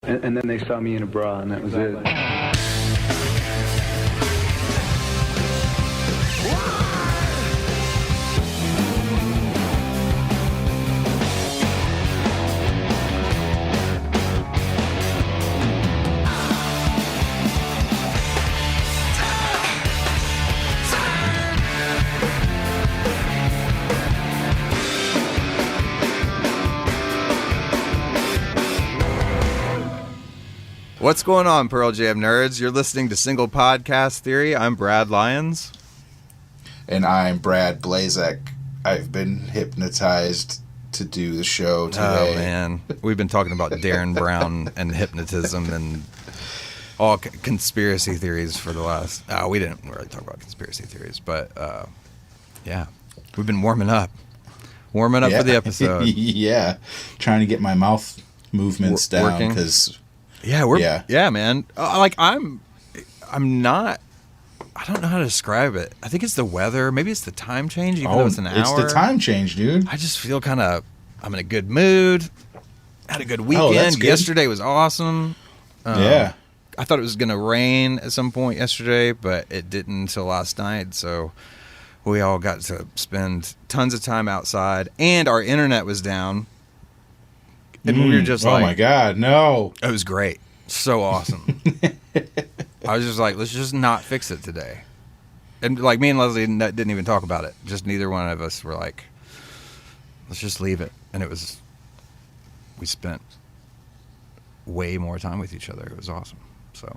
And then they saw me in a bra, and that was it. What's going on, Pearl Jam nerds? You're listening to Single Podcast Theory. I'm Brad Lyons. And I'm Brad Blazek. I've been hypnotized to do the show today. Oh, man. We've been talking about Darren Brown and hypnotism and all conspiracy theories for the last... we didn't really talk about conspiracy theories, but yeah. We've been warming up. For the episode. Yeah. Trying to get my mouth movements down because... Yeah, man. I'm not. I don't know how to describe it. I think it's the weather. Maybe it's the time change. Even though it's an hour. It's the time change, dude. I just feel kind of. I'm in a good mood. Had a good weekend. That's good. Yesterday was awesome. Yeah. I thought it was gonna rain at some point yesterday, but it didn't until last night. So we all got to spend tons of time outside, and our internet was down. And we were just oh my God, no. It was great. So awesome. I was just like, let's just not fix it today. And like me and Leslie didn't even talk about it. Just neither one of us were like, let's just leave it. And we spent way more time with each other. It was awesome. So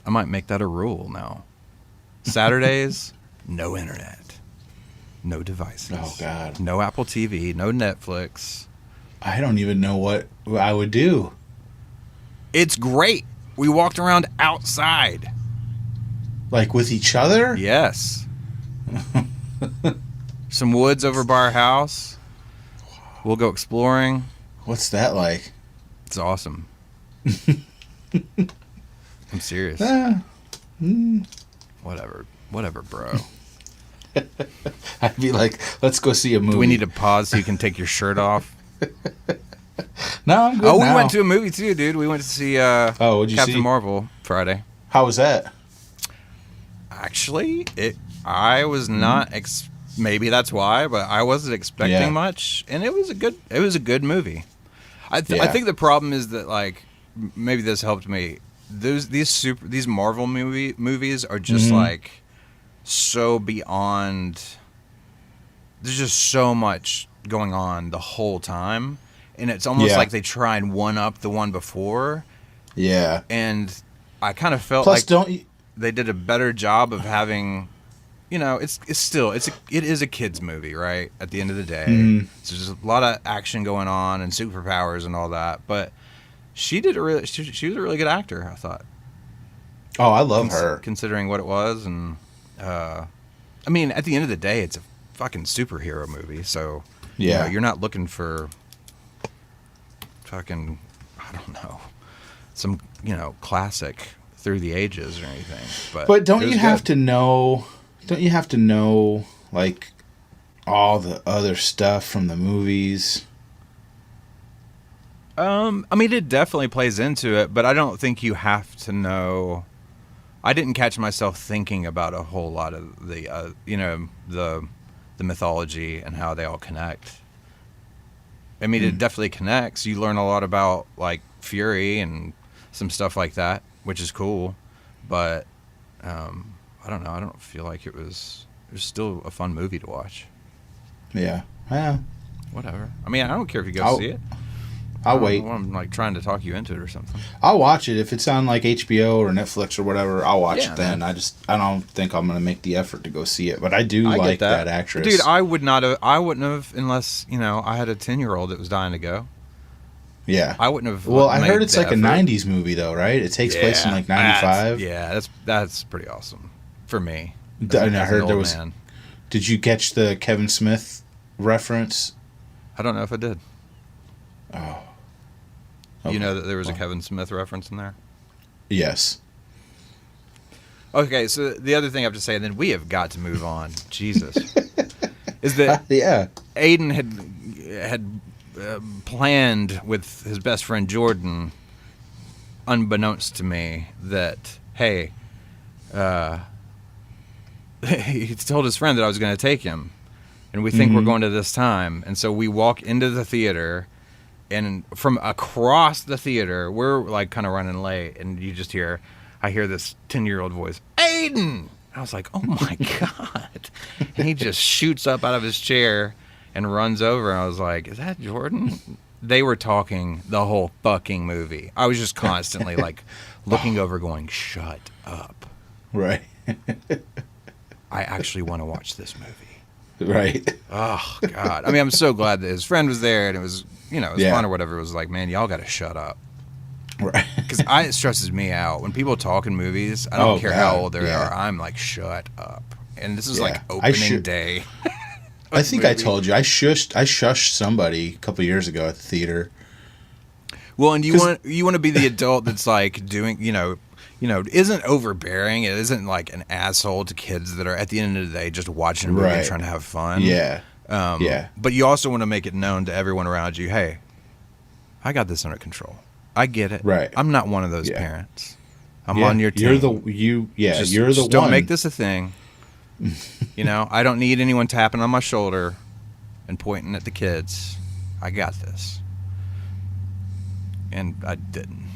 I might make that a rule now. Saturdays, no internet. No devices. Oh, God. No Apple TV, no Netflix. I don't even know what I would do. It's great. We walked around outside. Like with each other? Yes. Some woods over by our house. We'll go exploring. What's that like? It's awesome. I'm serious. Whatever, bro. I'd be like, let's go see a movie. Do we need to pause so you can take your shirt off? No, I'm good we now. went to a movie too, dude. We went to see what'd you Captain see? Marvel Friday. How was that? Actually, I was not maybe that's why, but I wasn't expecting much, and it was a good movie. I think the problem is that like maybe this helped me. These Marvel movies are just like so beyond. There's just so much going on the whole time, and it's almost like they try and one up the one before. Yeah, and I kind of felt Plus, they did a better job of having, it is a kids movie, right? At the end of the day, so there's a lot of action going on and superpowers and all that. But she was a really good actor, I thought. Oh, I love her, considering what it was, and I mean, at the end of the day, it's a fucking superhero movie, so you're not looking for fucking, I don't know, some classic through the ages or anything. But don't you have to know? Don't you have to know like all the other stuff from the movies? I mean, it definitely plays into it, but I don't think you have to know. I didn't catch myself thinking about a whole lot of the the mythology and how they all connect. I mean, it definitely connects. You learn a lot about like Fury and some stuff like that, which is cool. But I don't know. I don't feel like it was still a fun movie to watch. Yeah. Whatever. I mean, I don't care if you go see it. I'll wait. I'm like trying to talk you into it or something. I'll watch it if it's on like HBO or Netflix or whatever. I'll watch it then. Man. I don't think I'm gonna make the effort to go see it, but I do like that actress. Dude, I wouldn't have unless I had a 10-year-old that was dying to go. Yeah, I wouldn't have. Well, I heard it's like a '90s movie though, right? It takes place in like '95. Yeah, that's pretty awesome for me. And I heard there was. Man. Did you catch the Kevin Smith reference? I don't know if I did. Oh. Okay. You know that there was a Kevin Smith reference in there? Yes. Okay, so the other thing I have to say, and then we have got to move on. Jesus. Is that Aiden had planned with his best friend Jordan unbeknownst to me that, hey, he told his friend that I was going to take him, and we think we're going to this time. And so we walk into the theater, and from across the theater, we're like kind of running late, and I hear this 10-year-old voice, Aiden! I was like, oh my God. And he just shoots up out of his chair and runs over. And I was like, is that Jordan? They were talking the whole fucking movie. I was just constantly like looking over going, shut up. Right. I actually want to watch this movie. Right. Oh, God. I mean, I'm so glad that his friend was there and it was, it was fun or whatever. It was like, man, y'all got to shut up. Right. Because it stresses me out. When people talk in movies, I don't care how old they are. I'm like, shut up. And this is like opening day. I think I told you I shushed somebody a couple years ago at the theater. Well, and you want to be the adult that's like doing, isn't overbearing. It isn't like an asshole to kids that are at the end of the day just watching a movie and trying to have fun. Yeah. But you also want to make it known to everyone around you, hey, I got this under control. I get it. Right. I'm not one of those parents. I'm on your team. You're the one. Don't make this a thing. I don't need anyone tapping on my shoulder and pointing at the kids. I got this. And I didn't.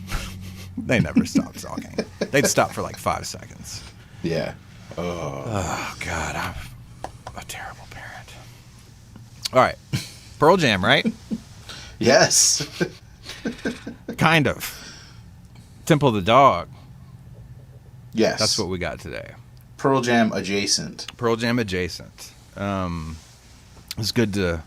They never stopped talking. They'd stop for like 5 seconds. Yeah. Oh, God. I'm a terrible parent. All right. Pearl Jam, right? Yes. Kind of. Temple of the Dog. Yes. That's what we got today. Pearl Jam adjacent. Pearl Jam adjacent. It's good to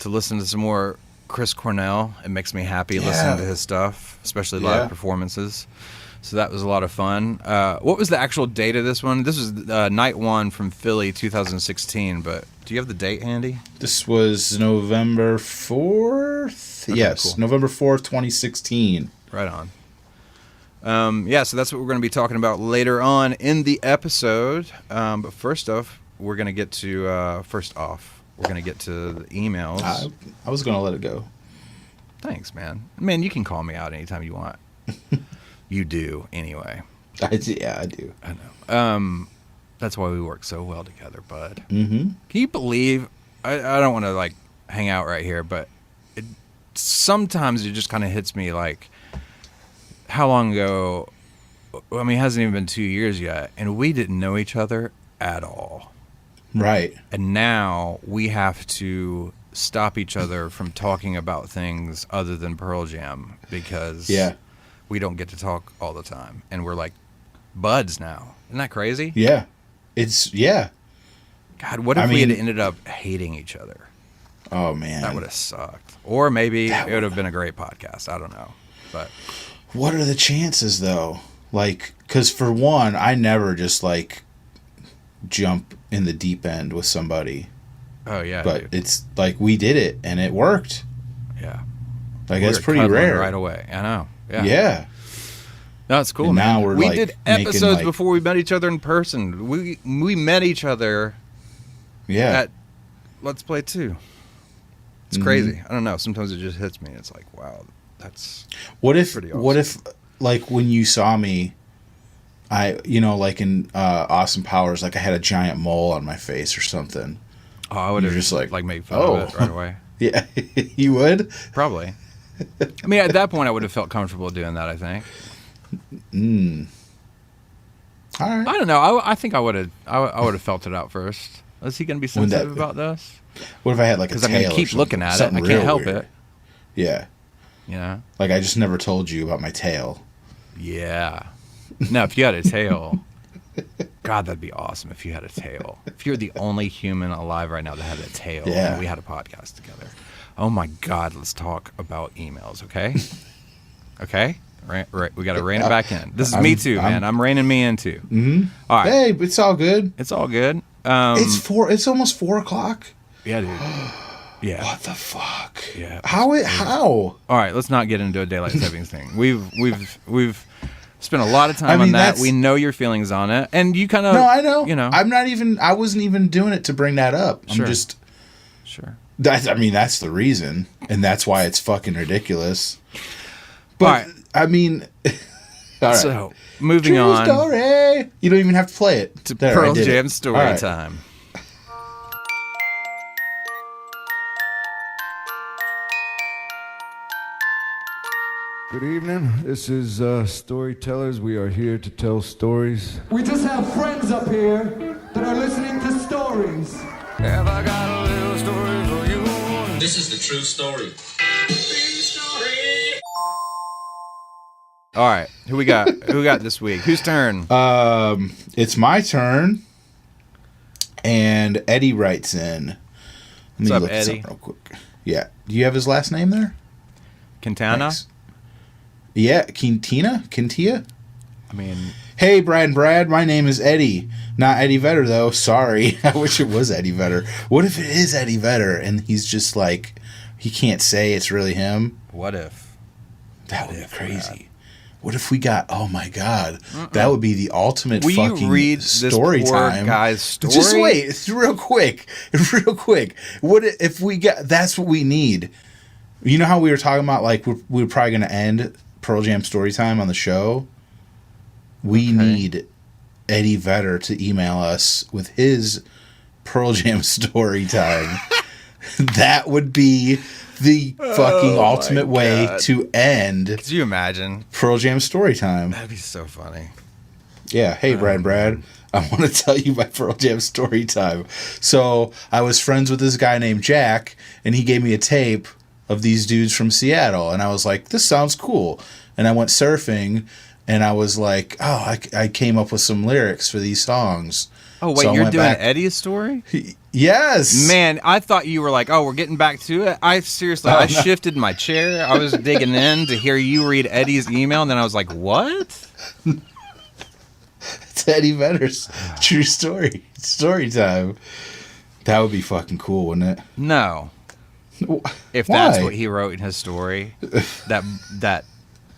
listen to some more Chris Cornell. It makes me happy listening to his stuff, especially live performances. So that was a lot of fun. What was the actual date of this one? This was night one from Philly, 2016. But do you have the date handy? This was November 4th. Okay, yes, cool. November 4th, 2016. Right on. So that's what we're going to be talking about later on in the episode. But first off, we're going to get to the emails. I was going to let it go. Thanks, man. Man, you can call me out anytime you want. You do, anyway. I do. I know. That's why we work so well together, bud. Mm-hmm. Can you believe? I don't want to like hang out right here, but sometimes it just kind of hits me like, how long ago? I mean, it hasn't even been 2 years yet, and we didn't know each other at all. Right. And now we have to stop each other from talking about things other than Pearl Jam because we don't get to talk all the time, and we're like buds now. Isn't that crazy? Yeah. God, what if we had ended up hating each other? Oh, man. That would have sucked. Or maybe it would have been a great podcast. I don't know. But what are the chances, though? Like, because for one, I never just like jump in the deep end with somebody. Oh, yeah. But it's like we did it and it worked. Yeah. Like, that's pretty rare. Right away. I know. Yeah. No, it's cool. And man. now We did episodes before we met each other in person. We met each other at Let's Play 2. It's crazy. I don't know. Sometimes it just hits me. It's like, wow, that's pretty awesome. What if, like, when you saw me, like in Austin Powers, like I had a giant mole on my face or something. Oh, I would have just like made fun of it right away. Yeah, you would? Probably. I mean, at that point, I would have felt comfortable doing that, I think. All right. I don't know. I think I would have felt it out first. Is he going to be sensitive about this? What if I had like a tail? Because I keep looking at it. I can't help it. Yeah. Yeah. Like I just never told you about my tail. Yeah. No, if you had a tail, God, that'd be awesome if you had a tail. If you're the only human alive right now that had a tail and we had a podcast together. Oh my God, let's talk about emails, okay? Okay? Right. We got to rein it back in. This is me too, man. I'm reining me in too. Mm-hmm. All right. Hey, it's all good. It's all good. It's almost 4:00. Yeah, dude. Yeah. What the fuck? Yeah. How? All right, let's not get into a daylight savings thing. We've spent a lot of time on that. We know your feelings on it, and you kind of. No, I know. You know, I wasn't even doing it to bring that up. I'm just. Sure. That's the reason, and that's why it's fucking ridiculous. But I mean, All right. So, moving True on story. You don't even have to play it. to There, I Pearl did Jam it. story All right. time. Good evening. This is Storytellers. We are here to tell stories. We just have friends up here that are listening to stories. Have I got a little story for you? This is the true story. All right, who we got? Who we got this week? Whose turn? It's my turn. And Eddie writes in. Let me What's up, look this Eddie? up real quick. Yeah. Do you have his last name there? Quintana? Thanks. Yeah, Quintina? I mean, Hey, Brad. My name is Eddie. Not Eddie Vedder, though. Sorry. I wish it was Eddie Vedder. What if it is Eddie Vedder and he's just like, he can't say it's really him? what if? That would be crazy. What if we got, oh my God, that would be the ultimate Will fucking you read this story poor time. guy's story? Just wait, it's real quick. What if we got, that's what we need. You know how we were talking about, like, we're probably going to end Pearl Jam story time on the show? We need Eddie Vedder to email us with his Pearl Jam story time. That would be the fucking ultimate way God. to end Could you imagine? Pearl Jam story time. That'd be so funny. Yeah, hey Brad, I want to tell you my Pearl Jam story time. So I was friends with this guy named Jack, and he gave me a tape of these dudes from Seattle, and I was like, this sounds cool. And I went surfing, and I was like, oh, I came up with some lyrics for these songs. Oh, wait, So I you're went doing back- Eddie's story? Yes. Man, I thought you were like, oh, we're getting back to it. I shifted my chair. I was digging in to hear you read Eddie's email, and then I was like, what? It's Eddie Vedder's true story time. That would be fucking cool, wouldn't it? No. If Why? that's what he wrote in his story, that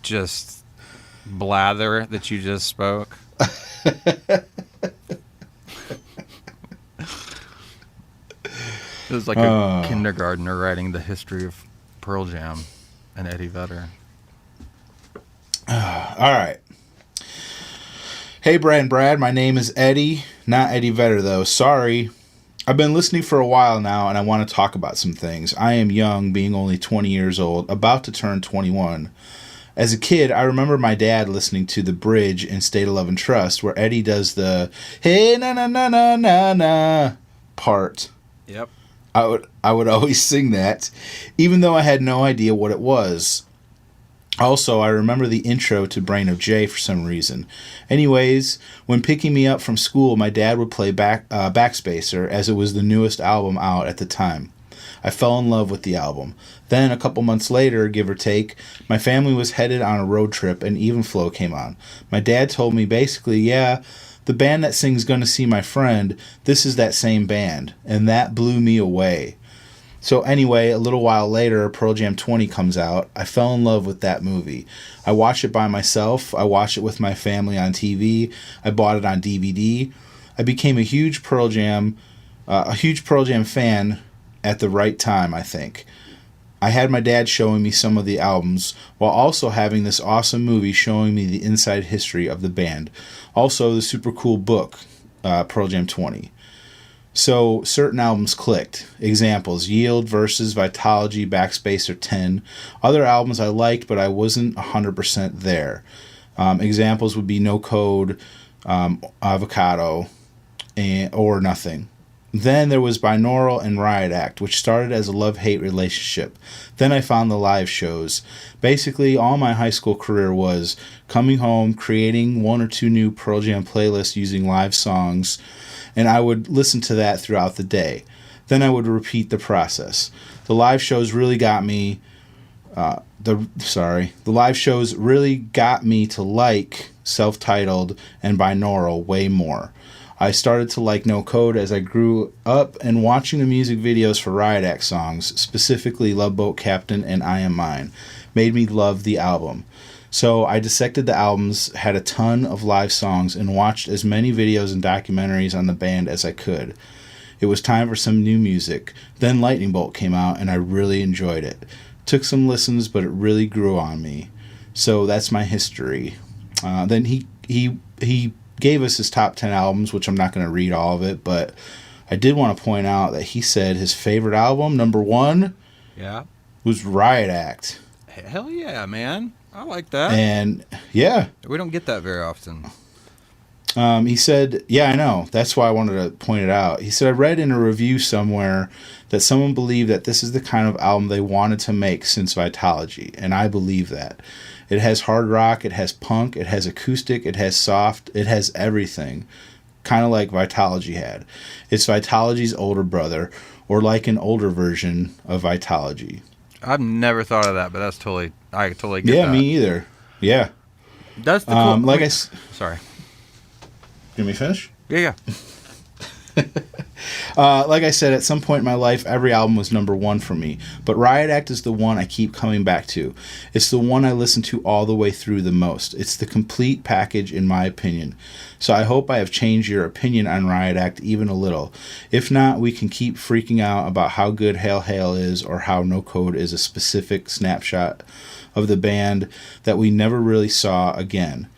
just blather that you just spoke. It was like a kindergartner writing the history of Pearl Jam and Eddie Vedder. All right. Hey, Brad. My name is Eddie, not Eddie Vedder, though. Sorry. I've been listening for a while now, and I want to talk about some things. I am young, being only 20 years old, about to turn 21. As a kid, I remember my dad listening to The Bridge in State of Love and Trust, where Eddie does the hey na na na na na na part. Yep. I would always sing that, even though I had no idea what it was. Also, I remember the intro to Brain of J for some reason. Anyways, when picking me up from school, my dad would play Backspacer, as it was the newest album out at the time. I fell in love with the album. Then, a couple months later, give or take, my family was headed on a road trip and Even Flow came on. My dad told me basically, yeah, the band that sings Gonna See My Friend, this is that same band. And that blew me away. So anyway, a little while later, Pearl Jam 20 comes out. I fell in love with that movie. I watched it by myself. I watched it with my family on TV. I bought it on DVD. I became a huge Pearl Jam fan at the right time, I think. I had my dad showing me some of the albums, while also having this awesome movie showing me the inside history of the band. Also, the super cool book, Pearl Jam 20. So, certain albums clicked. Examples, Yield, Versus, Vitology, Backspacer 10. Other albums I liked, but I wasn't 100% there. Examples would be No Code, Avocado, or Nothing. Then there was Binaural and Riot Act, which started as a love-hate relationship. Then I found the live shows. Basically, all my high school career was coming home, creating one or two new Pearl Jam playlists using live songs, and I would listen to that throughout the day. Then I would repeat the process. The live shows really got me. The live shows really got me to like Self-Titled and Binaural way more. I started to like No Code as I grew up, and watching the music videos for Riot Act songs, specifically Love Boat Captain and I Am Mine, made me love the album. So I dissected the albums, had a ton of live songs, and watched as many videos and documentaries on the band as I could. It was time for some new music. Then Lightning Bolt came out, and I really enjoyed it. Took some listens, but it really grew on me. So that's my history. Then he gave us his top 10 albums, which I'm not going to read all of it, but I did want to point out that he said his favorite album, number 1, was Riot Act. Hell yeah, man. I like that. And yeah. We don't get that very often. He said, yeah, I know. That's why I wanted to point it out. He said, I read in a review somewhere that someone believed that this is the kind of album they wanted to make since Vitology, and I believe that. It has hard rock, it has punk, it has acoustic, it has soft, it has everything. Kind of like Vitology had. It's Vitology's older brother, or like an older version of Vitology. I've never thought of that, but I totally get that. Yeah, me either. Yeah. That's the cool... Sorry. Let me finish? Yeah. Like I said, at some point in my life, every album was number 1 for me. But Riot Act is the one I keep coming back to. It's the one I listen to all the way through the most. It's the complete package, in my opinion. So I hope I have changed your opinion on Riot Act even a little. If not, we can keep freaking out about how good Hail Hail is, or how No Code is a specific snapshot of the band that we never really saw again.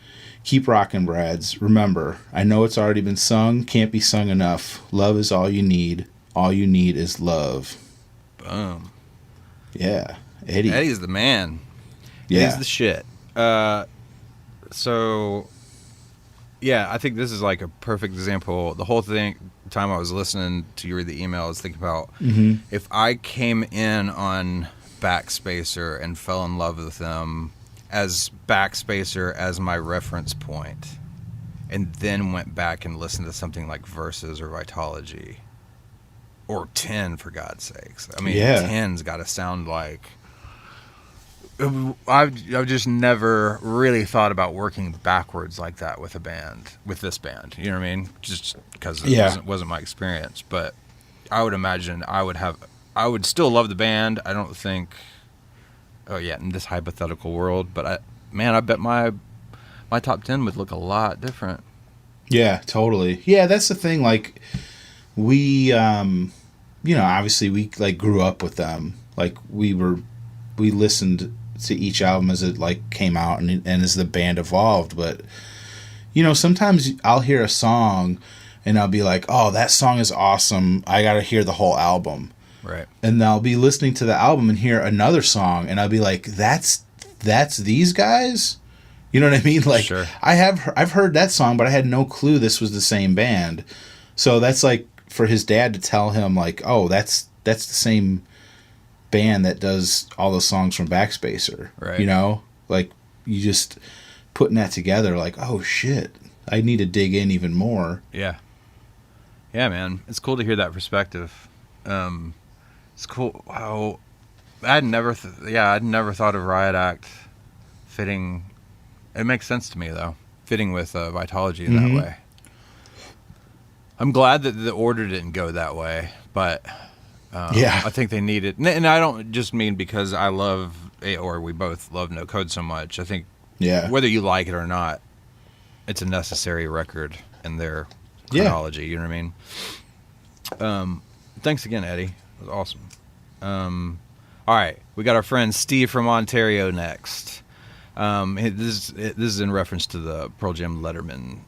Keep rockin', Brads. Remember, I know it's already been sung, can't be sung enough. Love is all you need. All you need is love. Boom. Yeah. Eddie. Eddie's the man. Yeah. Eddie's the shit. So, yeah, I think this is like a perfect example. The whole time I was listening to you read the email, I was thinking about if I came in on Backspacer and fell in love with them as Backspacer as my reference point, and then went back and listened to something like Versus or Vitology or 10, for God's sakes. I mean, 10's got to sound like... I've just never really thought about working backwards like that with this band. You know what I mean? Just because it wasn't my experience. But I would imagine I would still love the band. I don't think... Oh yeah, in this hypothetical world, but I bet my top 10 would look a lot different. Yeah, totally. Yeah, that's the thing. Like, we, obviously we like grew up with them. Like we listened to each album as it like came out and as the band evolved. But sometimes I'll hear a song and I'll be like, oh, that song is awesome. I got to hear the whole album. Right. And I'll be listening to the album and hear another song, and I'll be like, "That's these guys." You know what I mean? Like, sure. I've heard that song, but I had no clue this was the same band. So that's like for his dad to tell him, like, "Oh, that's the same band that does all the songs from Backspacer." Right. Like you just putting that together, like, "Oh shit, I need to dig in even more." Yeah. Yeah, man, it's cool to hear that perspective. It's cool. Wow, I'd never thought of Riot Act fitting. It makes sense to me though, fitting with Vitology in that way. I'm glad that the order didn't go that way, but I think they need it. And I don't just mean because I love or we both love No Code so much. I think whether you like it or not, it's a necessary record in their chronology. You know what I mean? Thanks again, Eddie. It was awesome. All right, we got our friend Steve from Ontario next. This is in reference to the Pearl Jam Letterman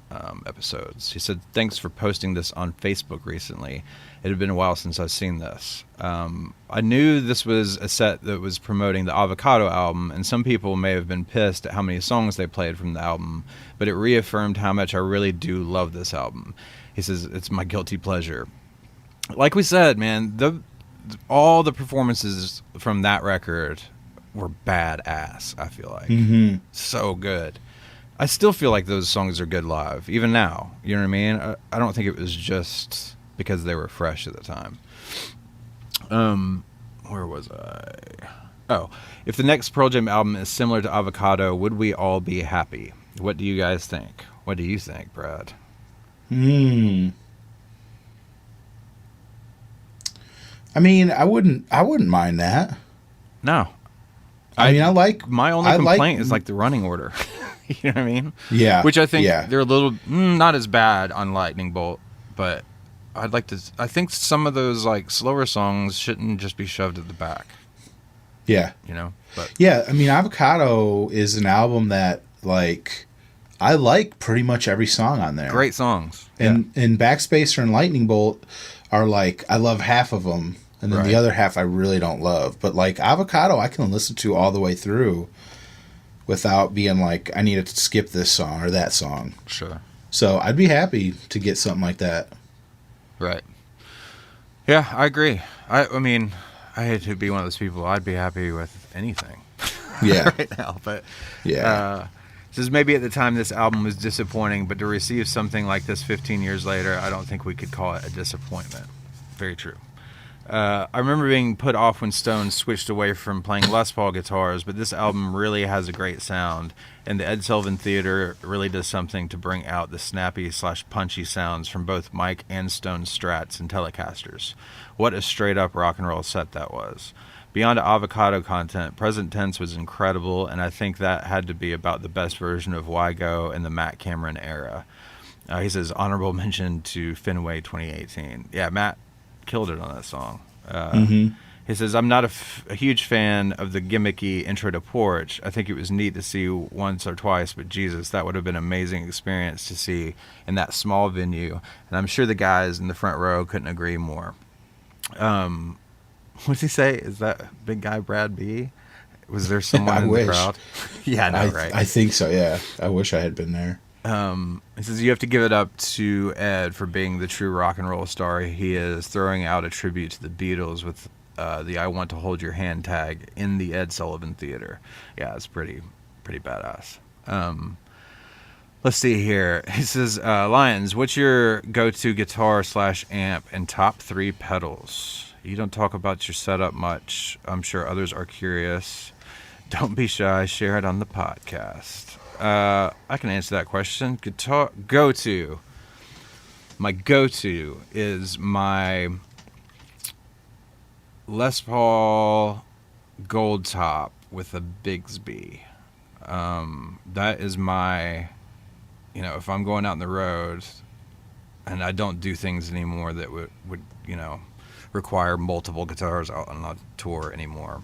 episodes. He said, "Thanks for posting this on Facebook recently. It had been a while since I've seen this. I knew this was a set that was promoting the Avocado album, and some people may have been pissed at how many songs they played from the album, but it reaffirmed how much I really do love this album." He says, "It's my guilty pleasure." Like we said, man, all the performances from that record were badass, I feel like. So good. I still feel like those songs are good live, even now. You know what I mean? I don't think it was just because they were fresh at the time. Where was I? Oh, if the next Pearl Jam album is similar to Avocado, would we all be happy? What do you guys think? What do you think, Brad? I mean, I wouldn't mind that. No. I mean, I like... My only complaint is like the running order. You know what I mean? Yeah. Which I think they're a little... not as bad on Lightning Bolt, but I'd like to... I think some of those like slower songs shouldn't just be shoved at the back. Yeah. But yeah, I mean, Avocado is an album that, like, I like pretty much every song on there. Great songs. And Backspacer and Lightning Bolt are like, I love half of them, and then the other half I really don't love. But like Avocado, I can listen to all the way through without being like, I need to skip this song or that song. Sure. So I'd be happy to get something like that. Right. Yeah, I agree. I mean, I hate to be one of those people. I'd be happy with anything. Yeah. right now, but yeah. Says maybe at the time this album was disappointing, but to receive something like this 15 years later, I don't think we could call it a disappointment. Very true. I remember being put off when Stone switched away from playing Les Paul guitars, but this album really has a great sound, and the Ed Sullivan Theater really does something to bring out the snappy/punchy sounds from both Mike and Stone's Strats and Telecasters. What a straight-up rock and roll set that was. Beyond Avocado content, Present Tense was incredible, and I think that had to be about the best version of Wygo in the Matt Cameron era. He says, honorable mention to Fenway 2018. Yeah, Matt killed it on that song. He says, I'm not a huge fan of the gimmicky intro to Porch. I think it was neat to see once or twice, but Jesus, that would have been an amazing experience to see in that small venue, and I'm sure the guys in the front row couldn't agree more. What's he say? Is that big guy Brad B? Was there someone in the crowd? Yeah, I know, right? I think so, yeah. I wish I had been there. He says, you have to give it up to Ed for being the true rock and roll star he is, throwing out a tribute to the Beatles with the I Want to Hold Your Hand tag in the Ed Sullivan Theater. Yeah, it's pretty badass. Let's see here. He says, Lions, what's your go-to guitar/amp and top 3 pedals? You don't talk about your setup much. I'm sure others are curious. Don't be shy. Share it on the podcast. I can answer that question. Guitar go-to. My go-to is my Les Paul Gold Top with a Bigsby. That is my, if I'm going out on the road and I don't do things anymore that would require multiple guitars out on a tour anymore.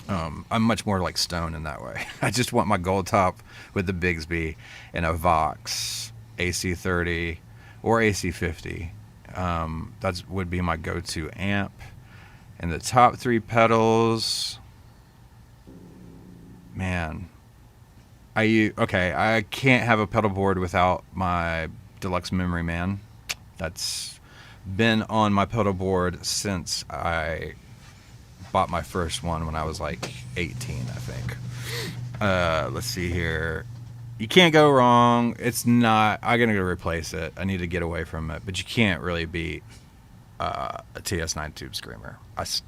I'm much more like Stone in that way. I just want my Gold Top with the Bigsby and a Vox AC30 or AC50. That would be my go-to amp. And the top 3 pedals, man. I can't have a pedal board without my Deluxe Memory Man. That's been on my pedal board since I bought my first one when I was like 18, I think. Let's see here. You can't go wrong. It's not. I'm going to replace it. I need to get away from it. But you can't really beat a TS9 Tube Screamer. That's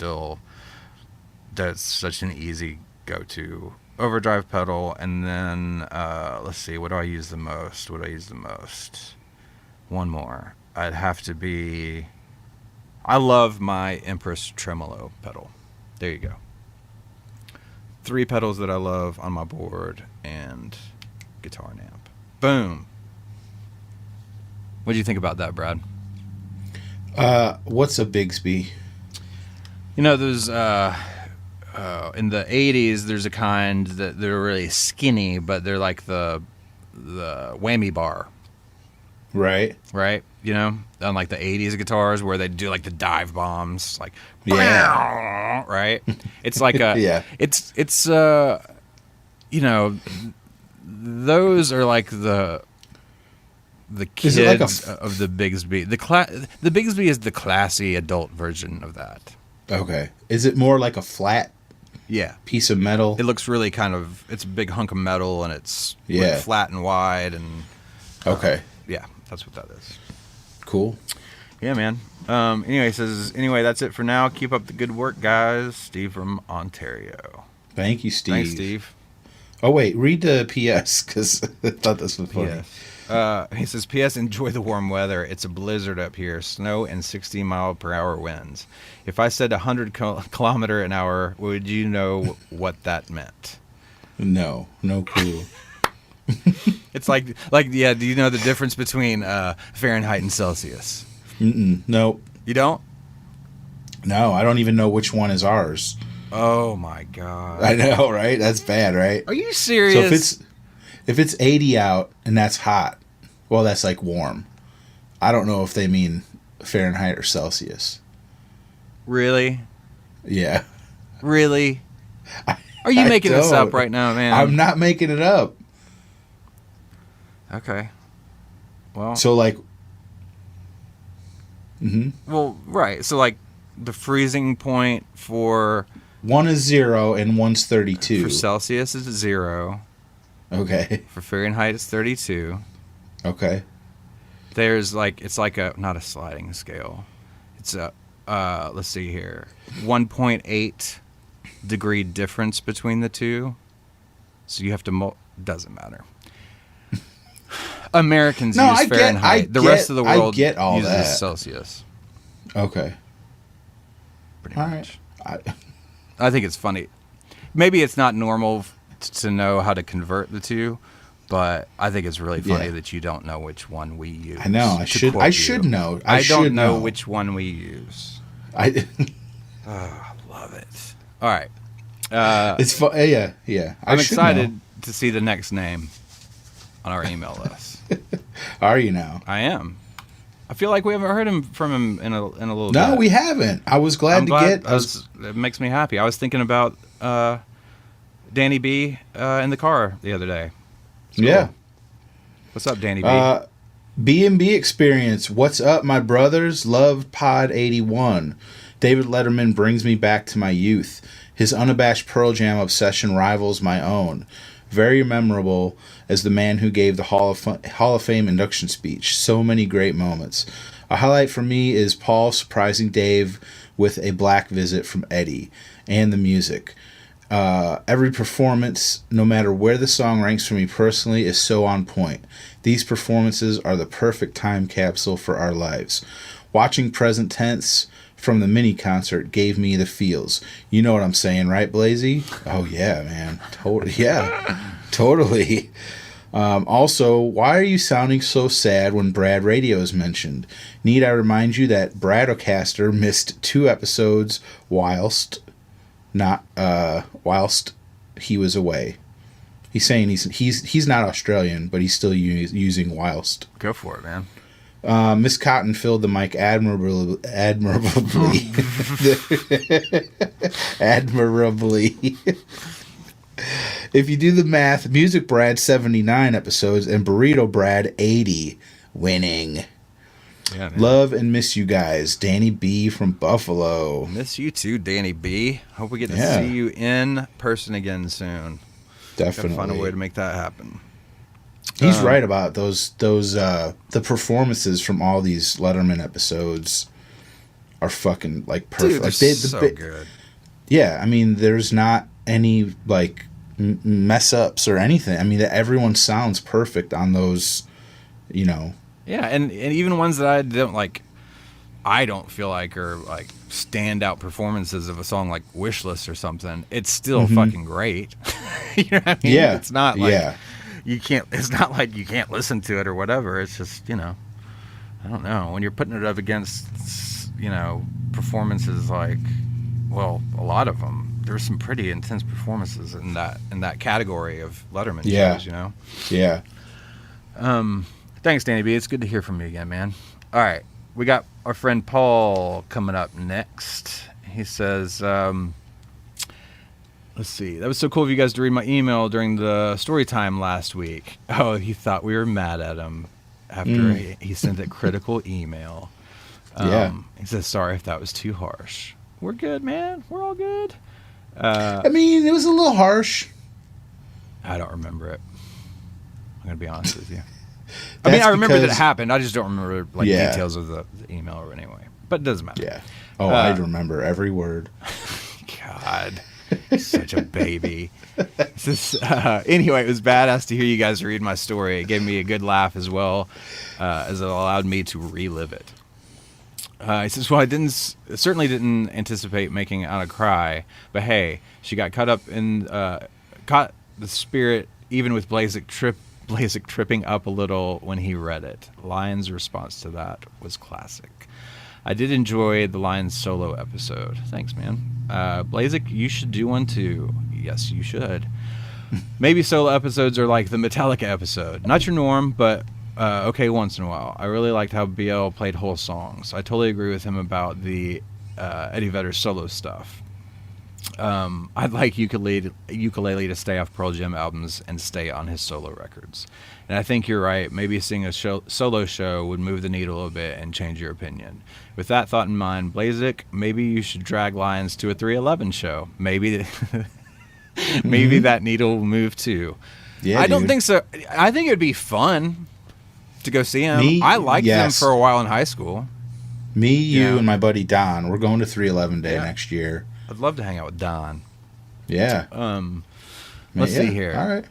such an easy go-to overdrive pedal. And then, let's see, what do I use the most? One more. I'd have to be... I love my Empress Tremolo pedal. There you go. 3 pedals that I love on my board and guitar and amp. Boom. What do you think about that, Brad? What's a Bigsby? Those in the 80s, there's a kind that they're really skinny, but they're like the whammy bar. Right. On like the 80s guitars where they do like the dive bombs, like, yeah, right? It's like a, yeah. It's those are like the kids like of the Bigsby. The Bigsby is the classy adult version of that. Okay. Is it more like a flat piece of metal? It looks really it's a big hunk of metal, and it's like flat and wide, and okay. Yeah, that's what that is. Cool. Yeah, man. Anyway, he says, that's it for now. Keep up the good work, guys. Steve from Ontario. Thank you, Steve. Thanks, Steve. Oh, wait. Read the PS, because I thought this was funny. He says, P.S. Enjoy the warm weather. It's a blizzard up here. Snow and 60-mile-per-hour winds. If I said 100 kilometer an hour, would you know what that meant? No clue. It's like, yeah, do you know the difference between Fahrenheit and Celsius? Nope. You don't? No, I don't even know which one is ours. Oh, my God. I know, right? That's bad, right? Are you serious? So If it's 80 out and that's hot, well, that's like warm. I don't know if they mean Fahrenheit or Celsius. Really? Yeah. Really? Are you making this up right now, man? I'm not making it up. Okay. Well. So like. Well, right. So like, the freezing point for 1 is 0 and 1's 32. For Celsius is 0. Okay. For Fahrenheit it's 32. Okay. There's like, it's like a, not a sliding scale. It's a, let's see here, 1.8 degree difference between the two. So you have to, doesn't matter. Americans use Fahrenheit. The rest of the world uses Celsius. Okay. Pretty much. I think it's funny. Maybe it's not normal to know how to convert the two, but I think it's really funny that you don't know which one we use. I know. I should know. I don't know which one we use. Love it. All right. It's fun. Yeah. I'm excited to see the next name on our email list. Are you now? I am. I feel like we haven't heard from him in a little bit. No, we haven't. I was glad to get. It makes me happy. I was thinking about Danny B in the car the other day. Cool. Yeah. What's up, Danny B? B&B Experience. What's up, my brothers? Love Pod 81. David Letterman brings me back to my youth. His unabashed Pearl Jam obsession rivals my own. Very memorable as the man who gave the Hall of Fame induction speech. So many great moments. A highlight for me is Paul surprising Dave with a black visit from Eddie and the music. Every performance, no matter where the song ranks for me personally, is so on point. These performances are the perfect time capsule for our lives. Watching Present Tense from the mini concert gave me the feels. You know what I'm saying, right, Blazy? Oh, yeah, man. Totally. Yeah, totally. Also, why are you sounding so sad when Brad Radio is mentioned? Need I remind you that Bradocaster missed 2 episodes whilst he was away. He's saying he's not Australian, but he's still using whilst. Go for it, man. Miss Cotton filled the mic admirably. Admirably. If you do the math, Music Brad 79 episodes and Burrito Brad 80, winning. Yeah, love and miss you guys. Danny B from Buffalo. Miss you too, Danny B. Hope we get to see you in person again soon. Definitely. Gotta find a way to make that happen. He's right about those the performances from all these Letterman episodes are fucking like perfect. Dude, like so good. Yeah, I mean, there's not any like mess ups or anything. I mean, everyone sounds perfect on those, you know. Yeah, and even ones that I don't feel like are like standout performances of a song like Wishlist or something. It's still fucking great. You know what I mean? Yeah. It's not like it's not like you can't listen to it or whatever. It's just, you know, I don't know. When you're putting it up against, you know, performances like, well, a lot of them, there's some pretty intense performances in that category of Letterman shows, you know? Yeah. Thanks, Danny B. It's good to hear from you again, man. All right. We got our friend Paul coming up next. He says, let's see. That was so cool of you guys to read my email during the story time last week. Oh, he thought we were mad at him after he sent a critical email. He says, sorry if that was too harsh. We're good, man. We're all good. I mean, it was a little harsh. I don't remember it. I'm going to be honest with you. I mean, I remember that it happened. I just don't remember details of the email or anyway. But it doesn't matter. Yeah. Oh, I remember every word. God, such a baby. Anyway, it was badass to hear you guys read my story. It gave me a good laugh as well as it allowed me to relive it. He says, well, certainly didn't anticipate making Anna cry, but hey, she got caught the spirit even with Blazek tripping up a little when he read it. Lion's response to that was classic. I did enjoy the Lions solo episode. Thanks, man. Blazek, you should do one too. Yes, you should. Maybe solo episodes are like the Metallica episode. Not your norm, but okay once in a while. I really liked how BL played whole songs. I totally agree with him about the Eddie Vedder solo stuff. I'd like ukulele to stay off Pearl Jam albums and stay on his solo records. And I think you're right. Maybe seeing a solo show would move the needle a bit and change your opinion. With that thought in mind, Blazik, maybe you should drag Lions to a 311 show. Maybe maybe that needle will move too. Yeah, I don't think so. I think it would be fun to go see him. I liked him for a while in high school. Me, you, and my buddy Don. We're going to 311 Day next year. I'd love to hang out with Don. Yeah. Let's see here. All right.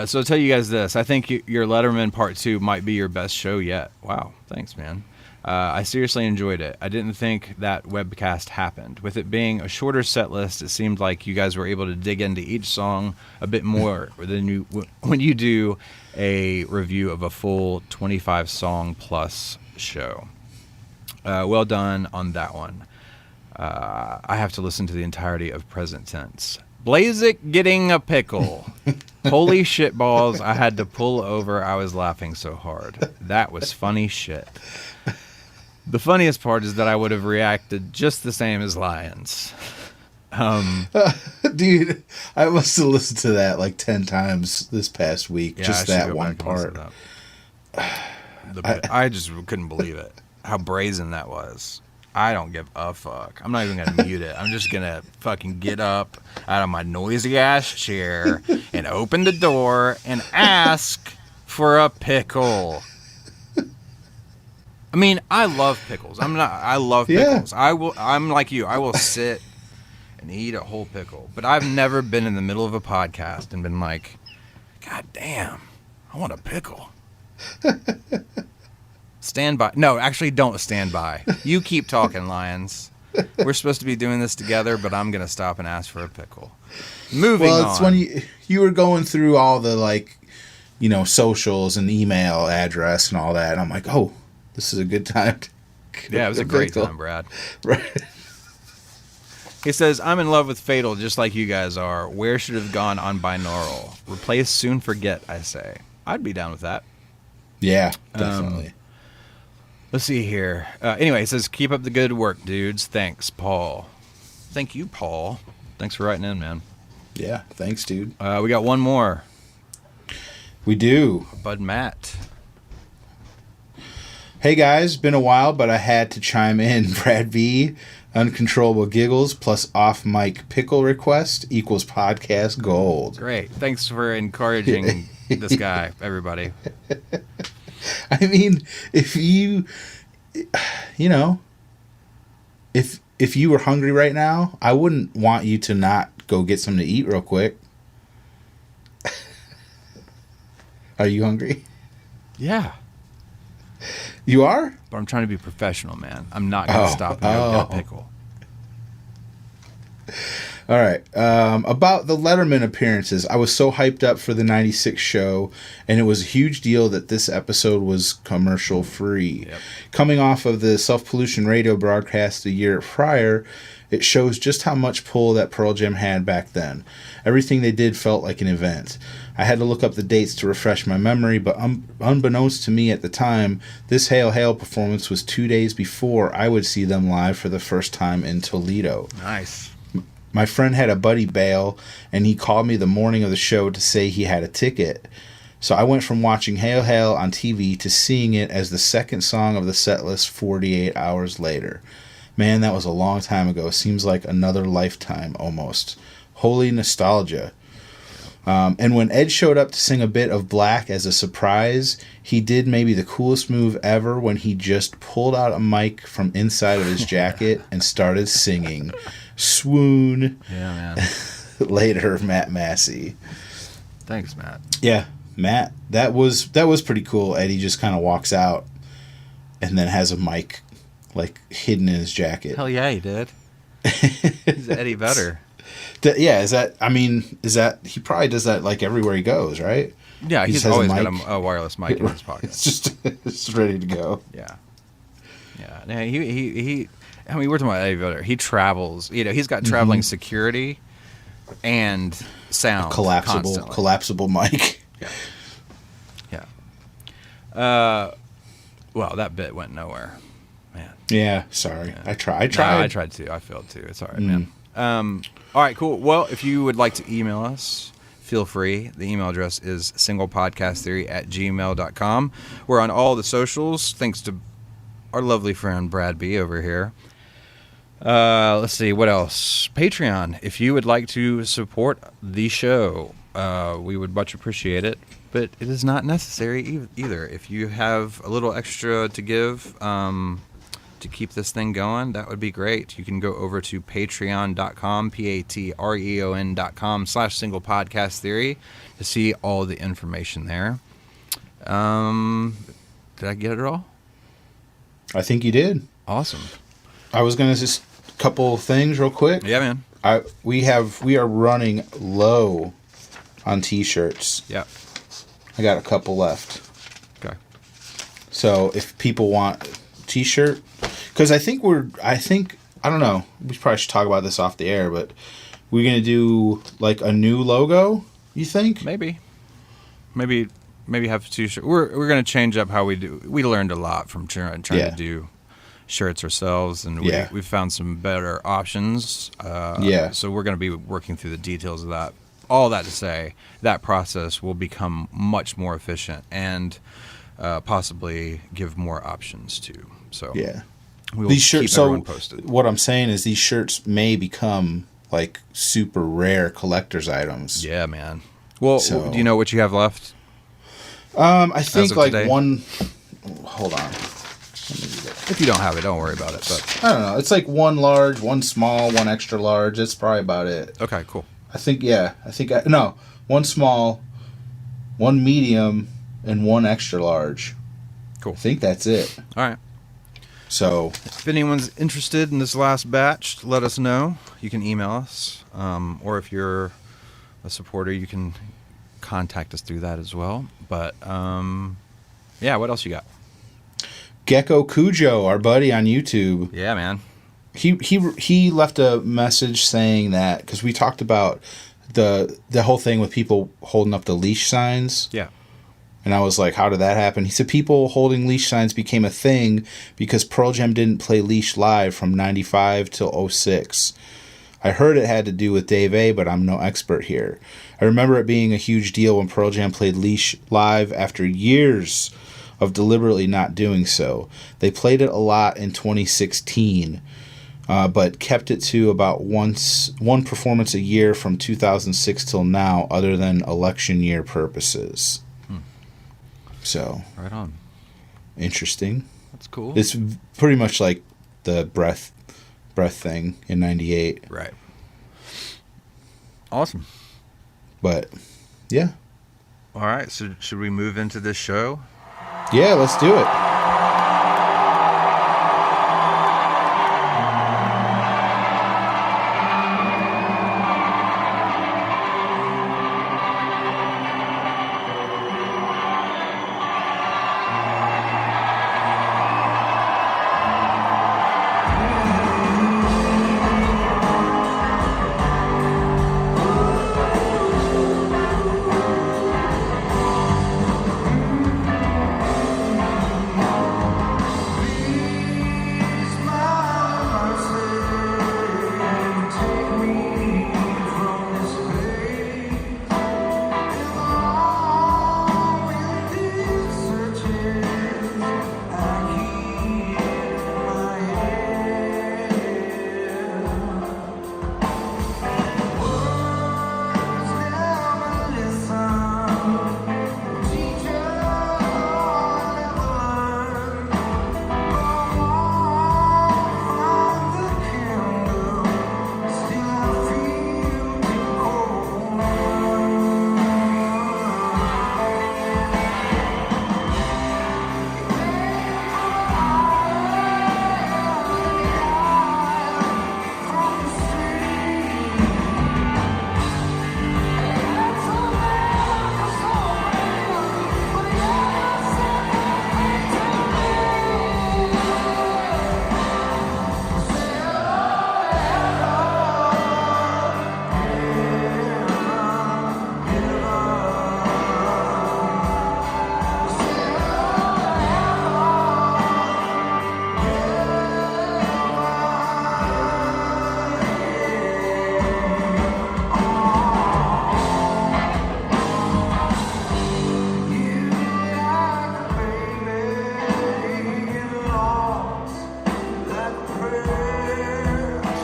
So I'll tell you guys this. I think your Letterman Part 2 might be your best show yet. Wow. Thanks, man. I seriously enjoyed it. I didn't think that webcast happened. With it being a shorter set list, it seemed like you guys were able to dig into each song a bit more than when you do a review of a full 25-song plus show. Well done on that one. I have to listen to the entirety of Present Tense. Blazik getting a pickle. Holy shit balls, I had to pull over. I was laughing so hard. That was funny shit. The funniest part is that I would have reacted just the same as Lions. Dude, I must have listened to that like 10 times this past week. Yeah, just that one part. I just couldn't believe it. How brazen that was. I don't give a fuck. I'm not even going to mute it. I'm just going to fucking get up out of my noisy ass chair and open the door and ask for a pickle. I mean, I love pickles. I love pickles. I'm like you. I will sit and eat a whole pickle. But I've never been in the middle of a podcast and been like, God damn, I want a pickle. Stand by. No, actually, don't stand by. You keep talking, Lions. We're supposed to be doing this together, but I'm going to stop and ask for a pickle. Moving on. Well, it's when you were going through all the, like, socials and email address and all that, and I'm like, oh, this is a good time. Yeah, it was a great time, Brad. Right. He says, I'm in love with Fatal just like you guys are. Where should have gone on binaural? Replace soon forget, I say. I'd be down with that. Yeah, definitely. Let's see here. Anyway, it says, keep up the good work, dudes. Thanks, Paul. Thank you, Paul. Thanks for writing in, man. Yeah, thanks, dude. We got one more. We do. Bud Matt. Hey, guys. Been a while, but I had to chime in. Brad V. Uncontrollable giggles plus off-mic pickle request equals podcast gold. Great. Thanks for encouraging this guy, everybody. I mean, if you if you were hungry right now, I wouldn't want you to not go get something to eat real quick. Are you hungry? Yeah. You are? But I'm trying to be professional, man. I'm not going to stop and go get a pickle. All right. About the Letterman appearances, I was so hyped up for the 96 show, and it was a huge deal that this episode was commercial free. Yep. Coming off of the Self-Pollution radio broadcast a year prior, it shows just how much pull that Pearl Jam had back then. Everything they did felt like an event. I had to look up the dates to refresh my memory, but unbeknownst to me at the time, this Hail Hail performance was 2 days before I would see them live for the first time in Toledo. Nice. My friend had a buddy bail, and he called me the morning of the show to say he had a ticket. So I went from watching Hail Hail on TV to seeing it as the second song of the set list 48 hours later. Man, that was a long time ago. Seems like another lifetime almost. Holy nostalgia. And when Ed showed up to sing a bit of Black as a surprise, he did maybe the coolest move ever when he just pulled out a mic from inside of his jacket and started singing. Swoon. Yeah, man. Later, Matt Massey. Thanks, Matt. Yeah, Matt. That was pretty cool. Eddie just kind of walks out and then has a mic like hidden in his jacket. Hell yeah, he did. He's Eddie Vedder. Yeah, is that he probably does that like everywhere he goes, right? Yeah, he's always got a wireless mic in his pocket. It's ready to go. Yeah. Yeah. He I mean, we're talking about Eddie Vedder. He travels. He's got traveling security. and sound constantly. collapsible mic. Yeah. Well, that bit went nowhere, man. Yeah, sorry. Yeah. I tried. No, I tried too. I failed too. It's all right, man. All right, cool. Well, if you would like to email us, feel free. The email address is singlepodcasttheory@gmail.com. We're on all the socials, thanks to our lovely friend Brad B over here. Let's see, what else? Patreon. If you would like to support the show, we would much appreciate it. But it is not necessary either. If you have a little extra to give to keep this thing going, that would be great. You can go over to patreon.com, patreon.com/singlepodcasttheory to see all the information there. Did I get it all? I think you did. Awesome. I was going to just couple things real quick. Yeah, man. We are running low on t-shirts. Yeah. I got a couple left. Okay. So if people want t-shirt, because I don't know, we probably should talk about this off the air, but we're going to do like a new logo, you think? Maybe have t-shirts. We're going to change up how we do. We learned a lot from trying to do shirts ourselves, and we found some better options. So we're going to be working through the details of that. All that to say, that process will become much more efficient and possibly give more options too. So we will keep everyone posted. What I'm saying is these shirts may become like super rare collector's items. Yeah, man. Well, do you know what you have left? I think like today? one. Hold on. If you don't have it, don't worry about it. But I don't know. It's like one large, one small, one extra large. That's probably about it. Okay, cool. One small, one medium, and one extra large. Cool. I think that's it. All right. So if anyone's interested in this last batch, let us know. You can email us, or if you're a supporter, you can contact us through that as well. But what else you got? Gecko Cujo, our buddy on YouTube. Yeah, man. He left a message saying that, because we talked about the whole thing with people holding up the leash signs. Yeah. And I was like, how did that happen? He said people holding leash signs became a thing because Pearl Jam didn't play Leash live from 95 till 06. I heard it had to do with Dave A, but I'm no expert here. I remember it being a huge deal when Pearl Jam played Leash live after years of deliberately not doing so. They played it a lot in 2016, but kept it to about one performance a year from 2006 till now, other than election year purposes. So, right on. Interesting. That's cool. It's pretty much like the breath thing in 98. Right. Awesome. But, yeah. All right, so should we move into this show? Yeah, let's do it.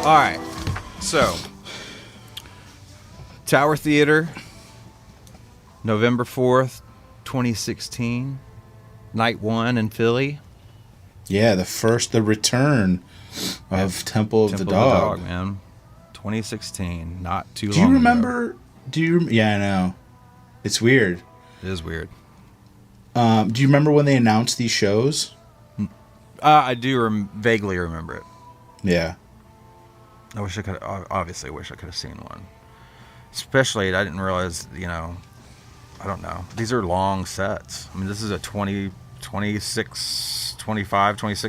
All right. So, Tower Theater, November 4th, 2016. Night 1 in Philly. Yeah, the return of Temple of the Dog. Man. 2016, not too long Do you ago. remember? Yeah, I know. It's weird. It is weird. Do you remember when they announced these shows? I do vaguely remember it. Yeah. I wish I could have seen one. Especially, I didn't realize, I don't know. These are long sets. I mean, this is a 26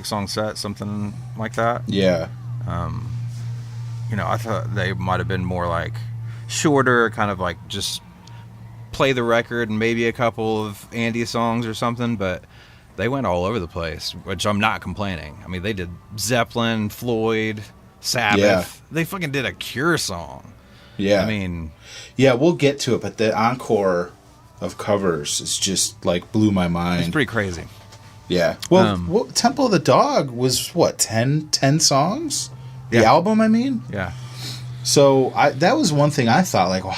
song set, something like that. Yeah. I thought they might have been more like shorter, kind of like just play the record and maybe a couple of Andy songs or something, but they went all over the place, which I'm not complaining. I mean, they did Zeppelin, Floyd, Sabbath. Yeah. They fucking did a Cure song. Yeah. I mean... Yeah, we'll get to it, but the encore of covers is just, like, blew my mind. It's pretty crazy. Yeah. Well, Temple of the Dog was, what, 10 songs? The album, I mean? Yeah. So, that was one thing I thought, like, well,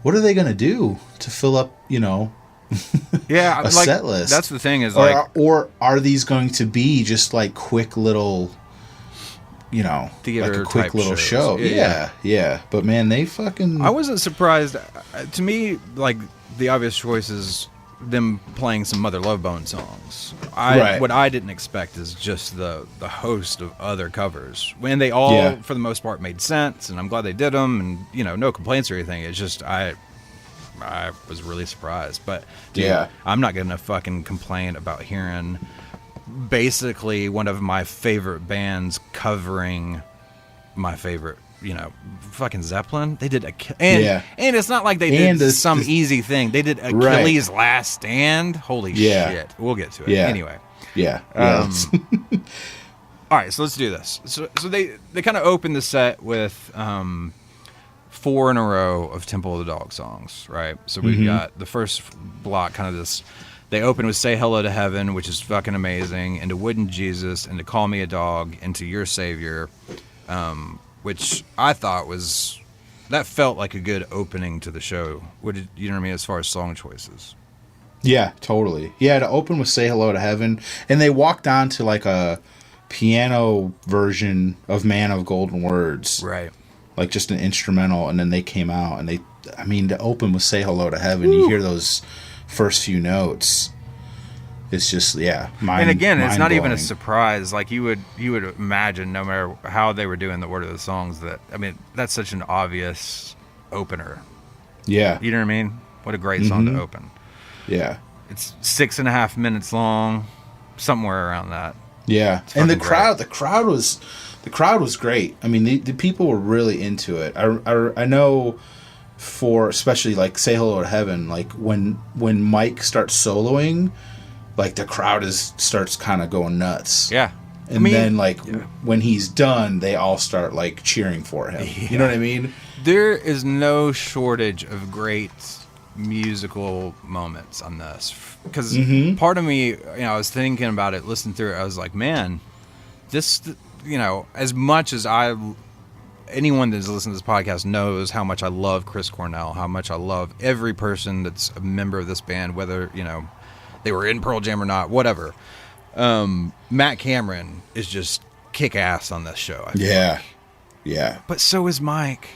what are they gonna do to fill up, yeah, a set list? That's the thing is, or are these going to be just, like, quick little... theater like a quick type little shows. show. Yeah. But man, they fucking... I wasn't surprised. To me, like, the obvious choice is them playing some Mother Love Bone songs. Right. What I didn't expect is just the host of other covers. When they all, for the most part, made sense, and I'm glad they did them, and, no complaints or anything. It's just, I was really surprised. But, dude, I'm not going to fucking complain about hearing... basically one of my favorite bands covering my favorite, fucking Zeppelin. They did and it's not like they did some easy thing. They did Achilles' Last Stand. Holy shit. We'll get to it. Anyway. Yeah. All right, so let's do this. So they kind of opened the set with 4 in a row of Temple of the Dog songs, right? So we got the first block, kind of this. They open with Say Hello to Heaven, which is fucking amazing, and to Wooden Jesus, and to Call Me a Dog, and to Your Savior, which I thought that felt like a good opening to the show. You know what I mean, as far as song choices? Yeah, totally. Yeah, to open with Say Hello to Heaven, and they walked on to like a piano version of Man of Golden Words. Right. Like just an instrumental, and then they came out, and to open with Say Hello to Heaven, you hear those... first few notes, it's just and again, it's not even a surprise. Like you would imagine, no matter how they were doing the order of the songs, that that's such an obvious opener. Yeah, you know what I mean? What a great song to open. Yeah, it's 6.5 minutes long, somewhere around that. Yeah, and the crowd was great. I mean, the people were really into it. I know. For especially like Say Hello to Heaven, like when Mike starts soloing, like the crowd starts kind of going nuts. Yeah, and then when he's done, they all start like cheering for him. Yeah. You know what I mean? There is no shortage of great musical moments on this because part of me, I was thinking about it, listening through it, I was like, man, this, as much as anyone that's listened to this podcast knows how much I love Chris Cornell, how much I love every person that's a member of this band, whether, they were in Pearl Jam or not, whatever. Matt Cameron is just kick ass on this show. I feel like. Yeah. But so is Mike.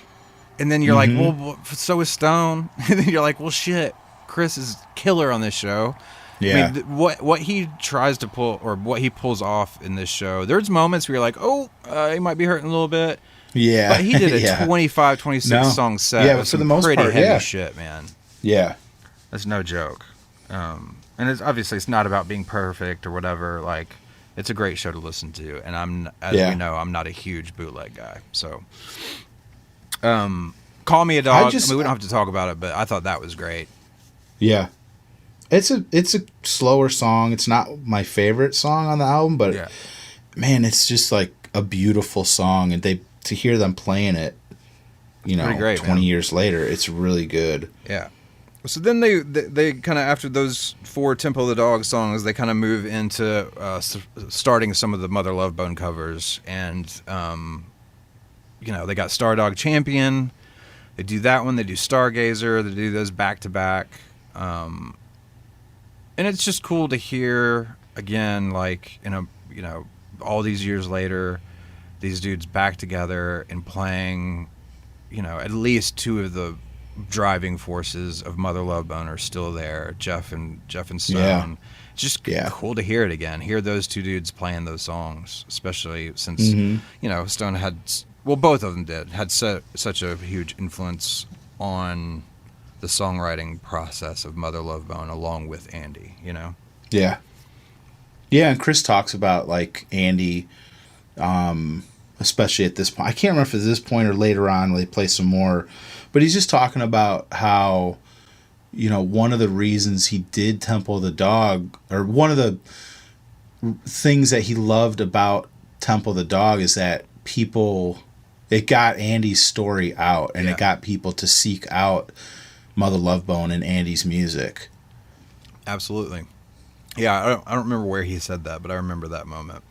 And then you're like, well, so is Stone. And then you're like, well, shit, Chris is killer on this show. Yeah. I mean, what he tries to pull, or what he pulls off in this show, there's moments where you're like, he might be hurting a little bit. Yeah. But he did a 25, 26 song set. Yeah, but for the most pretty part, heavy shit, man. Yeah. That's no joke. And it's obviously it's not about being perfect or whatever. Like, it's a great show to listen to. And we know, I'm not a huge bootleg guy. So, Call Me a Dog. We don't have to talk about it, but I thought that was great. Yeah. It's a slower song. It's not my favorite song on the album, but man, it's just like a beautiful song, and to hear them playing it, 20 years later, it's really good. Yeah. So then they kind of, after those 4 Temple of the Dog songs, they kind of move into starting some of the Mother Love Bone covers. And, they got Stardog Champion. They do that one. They do Stargazer. They do those back to back. And it's just cool to hear again, like, all these years later, these dudes back together and playing, at least 2 of the driving forces of Mother Love Bone are still there, Jeff and Stone. Yeah. It's just cool to hear it again. Hear those 2 dudes playing those songs, especially since Stone had, both of them had such a huge influence on the songwriting process of Mother Love Bone, along with Andy. Yeah, and Chris talks about like Andy, especially at this point. I can't remember if it's this point or later on when they play some more. But he's just talking about how, one of the reasons he did Temple of the Dog, or one of the things that he loved about Temple of the Dog, is that it got Andy's story out, and it got people to seek out Mother Love Bone and Andy's music. Absolutely. Yeah, I don't remember where he said that, but I remember that moment.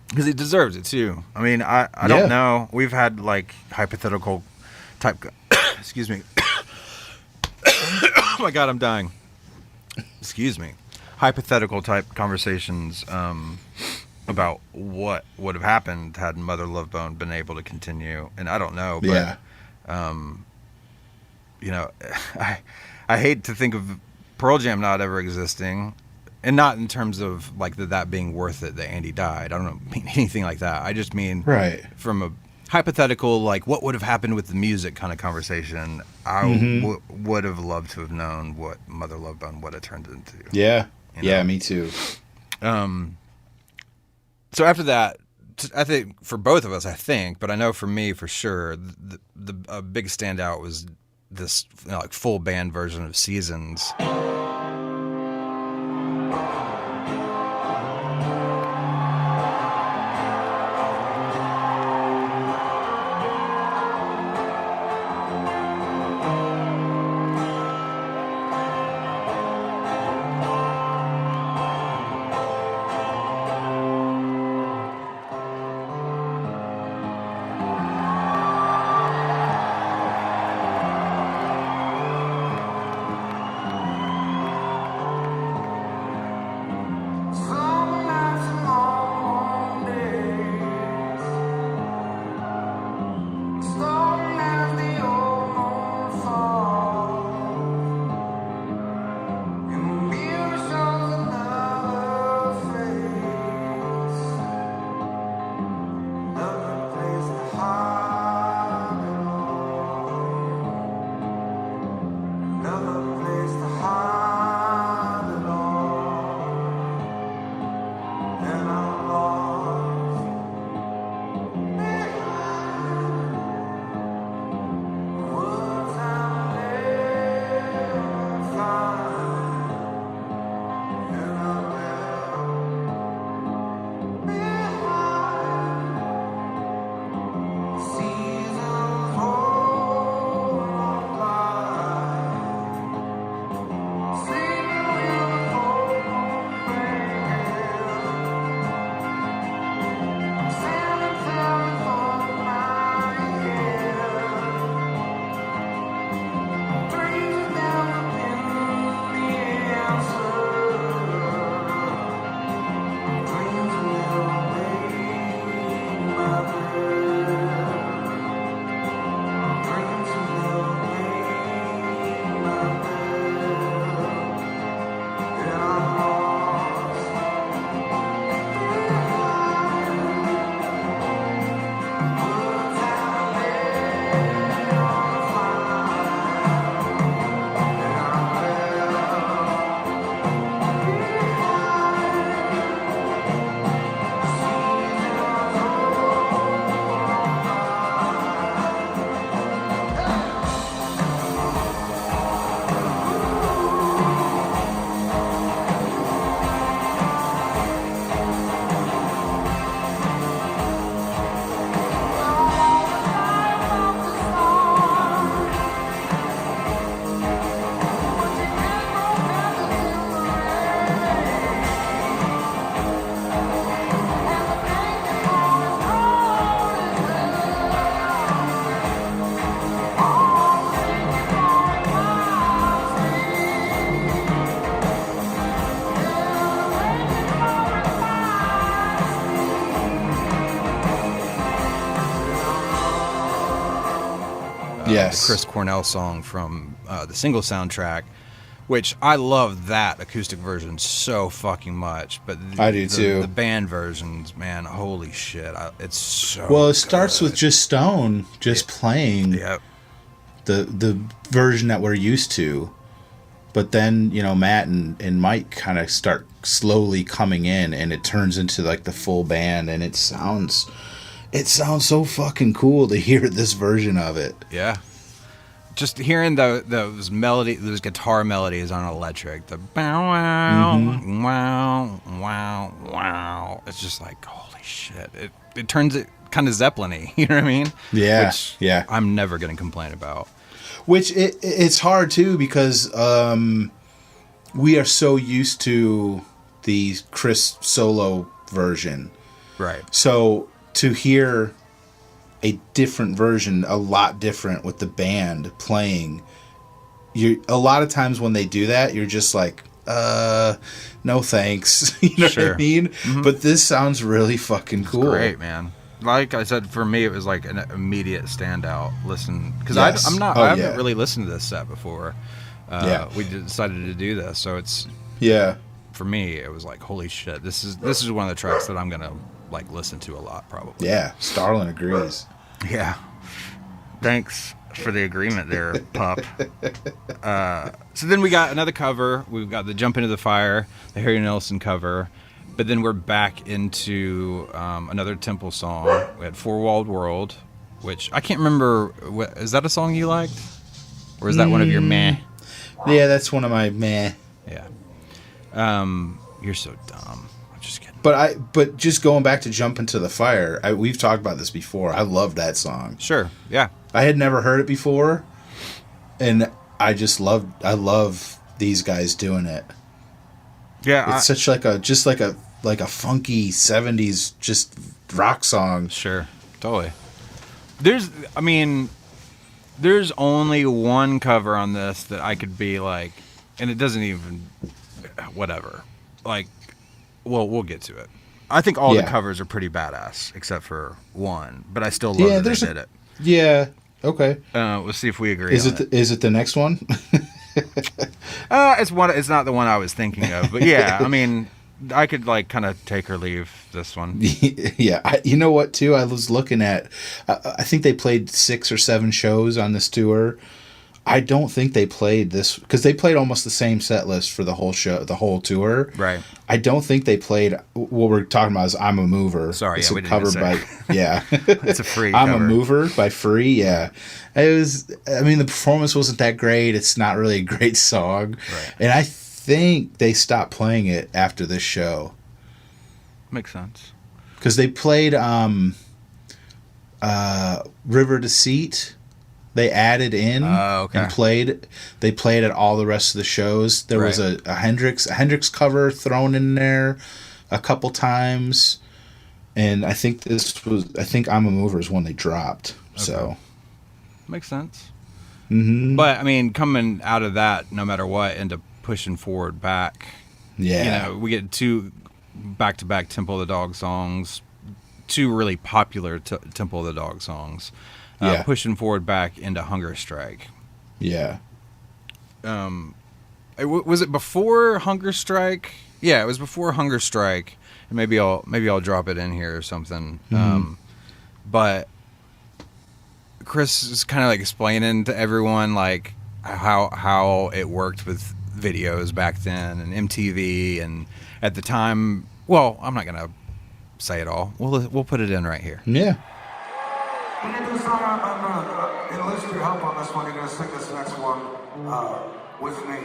Because he deserves it too. I mean, I don't know. We've had like hypothetical type. Excuse me. Oh my God, I'm dying. Excuse me. Hypothetical type conversations about what would have happened had Mother Love Bone been able to continue, and I don't know. But, I hate to think of Pearl Jam not ever existing. And not in terms of like that being worth it that Andy died. I don't mean anything like that. I just mean from a hypothetical, like what would have happened with the music kind of conversation. I would have loved to have known what Mother Love Bone would have turned into. Yeah. Yeah, me too. So after that, I think for both of us, but I know for me for sure, the big standout was this like full band version of Seasons. Yes. the Chris Cornell song from the single soundtrack, which I love that acoustic version so fucking much. But I do too. The band versions, man, holy shit, it's so. Well, it starts good. with just Stone playing Yep. the version that we're used to, but then Matt and Mike kind of start slowly coming in, and it turns into like the full band, and it sounds so fucking cool to hear this version of it. Yeah. Just hearing those guitar melodies on electric, the bow wow, wow, wow, wow. It's just like, holy shit. It turns it kind of Zeppelin-y, you know what I mean? Yeah. Which yeah. I'm never going to complain about. Which it's hard too, because we are so used to the Chris solo version. Right. So to hear a different version, a lot different with the band playing, a lot of times when they do that, you're just like, no thanks. You know what I mean? Mm-hmm. But this sounds really fucking cool. It's great, man. Like I said, for me, it was like an immediate standout listen, because Yes. I haven't really listened to this set before. We decided to do this, so it's for me, it was like, holy shit, this is one of the tracks that I'm gonna like listen to a lot, probably. Yeah, Starlin agrees. Yeah, thanks for the agreement there, pup. So then we got another cover. We've got the Jump Into the Fire, the Harry Nilsson cover. But then we're back into another Temple song. We had Four Walled World, which I can't remember. Is that a song you liked? Or is that one of your meh? Yeah, that's one of my meh. Yeah. You're so dumb. I'm just kidding. But just going back to Jump Into the Fire, we've talked about this before. I love that song. Sure, yeah. I had never heard it before, and I love these guys doing it. Yeah. It's such like a funky 70s just rock song. Sure, totally. There's only one cover on this that I could be like, and it doesn't even, whatever. Like, well, we'll get to it. I think all the covers are pretty badass, except for one, but I still love that they did it. Yeah, okay. We'll see if we agree Is it the next one? It's not the one I was thinking of, but yeah, I mean, I could like kind of take or leave this one. Yeah, you know what? Too, I was looking at. I think they played 6 or 7 shows on this tour. I don't think they played this because they played almost the same set list for the whole show, the whole tour. Right. I don't think they played what we're talking about. Is "I'm a Mover." Sorry, it's we a didn't cover say. by It's a free. "I'm cover. a Mover" by Free. Yeah, it was. I mean, the performance wasn't that great. It's not really a great song, right. And I think they stopped playing it after this show. Makes sense. Because they played River Deceit. They added in and they played at all the rest of the shows. There was a Hendrix cover thrown in there a couple times. And I think I'm a Mover is one they dropped. Okay. So makes sense. Mm-hmm. But I mean, coming out of that, no matter what, into pushing forward back. Yeah. We get 2 back-to-back Temple of the Dog songs, 2 really popular Temple of the Dog songs. Pushing forward back into Hunger Strike. Yeah. Was it before Hunger Strike? Yeah, it was before Hunger Strike. And maybe I'll drop it in here or something. Mm-hmm. But Chris is kind of like explaining to everyone like how it worked with videos back then and MTV and at the time. Well, I'm not gonna say it all. We'll put it in right here. Yeah. When you do a song, I'm going to enlist your help on this one. You're going to sing this next one with me.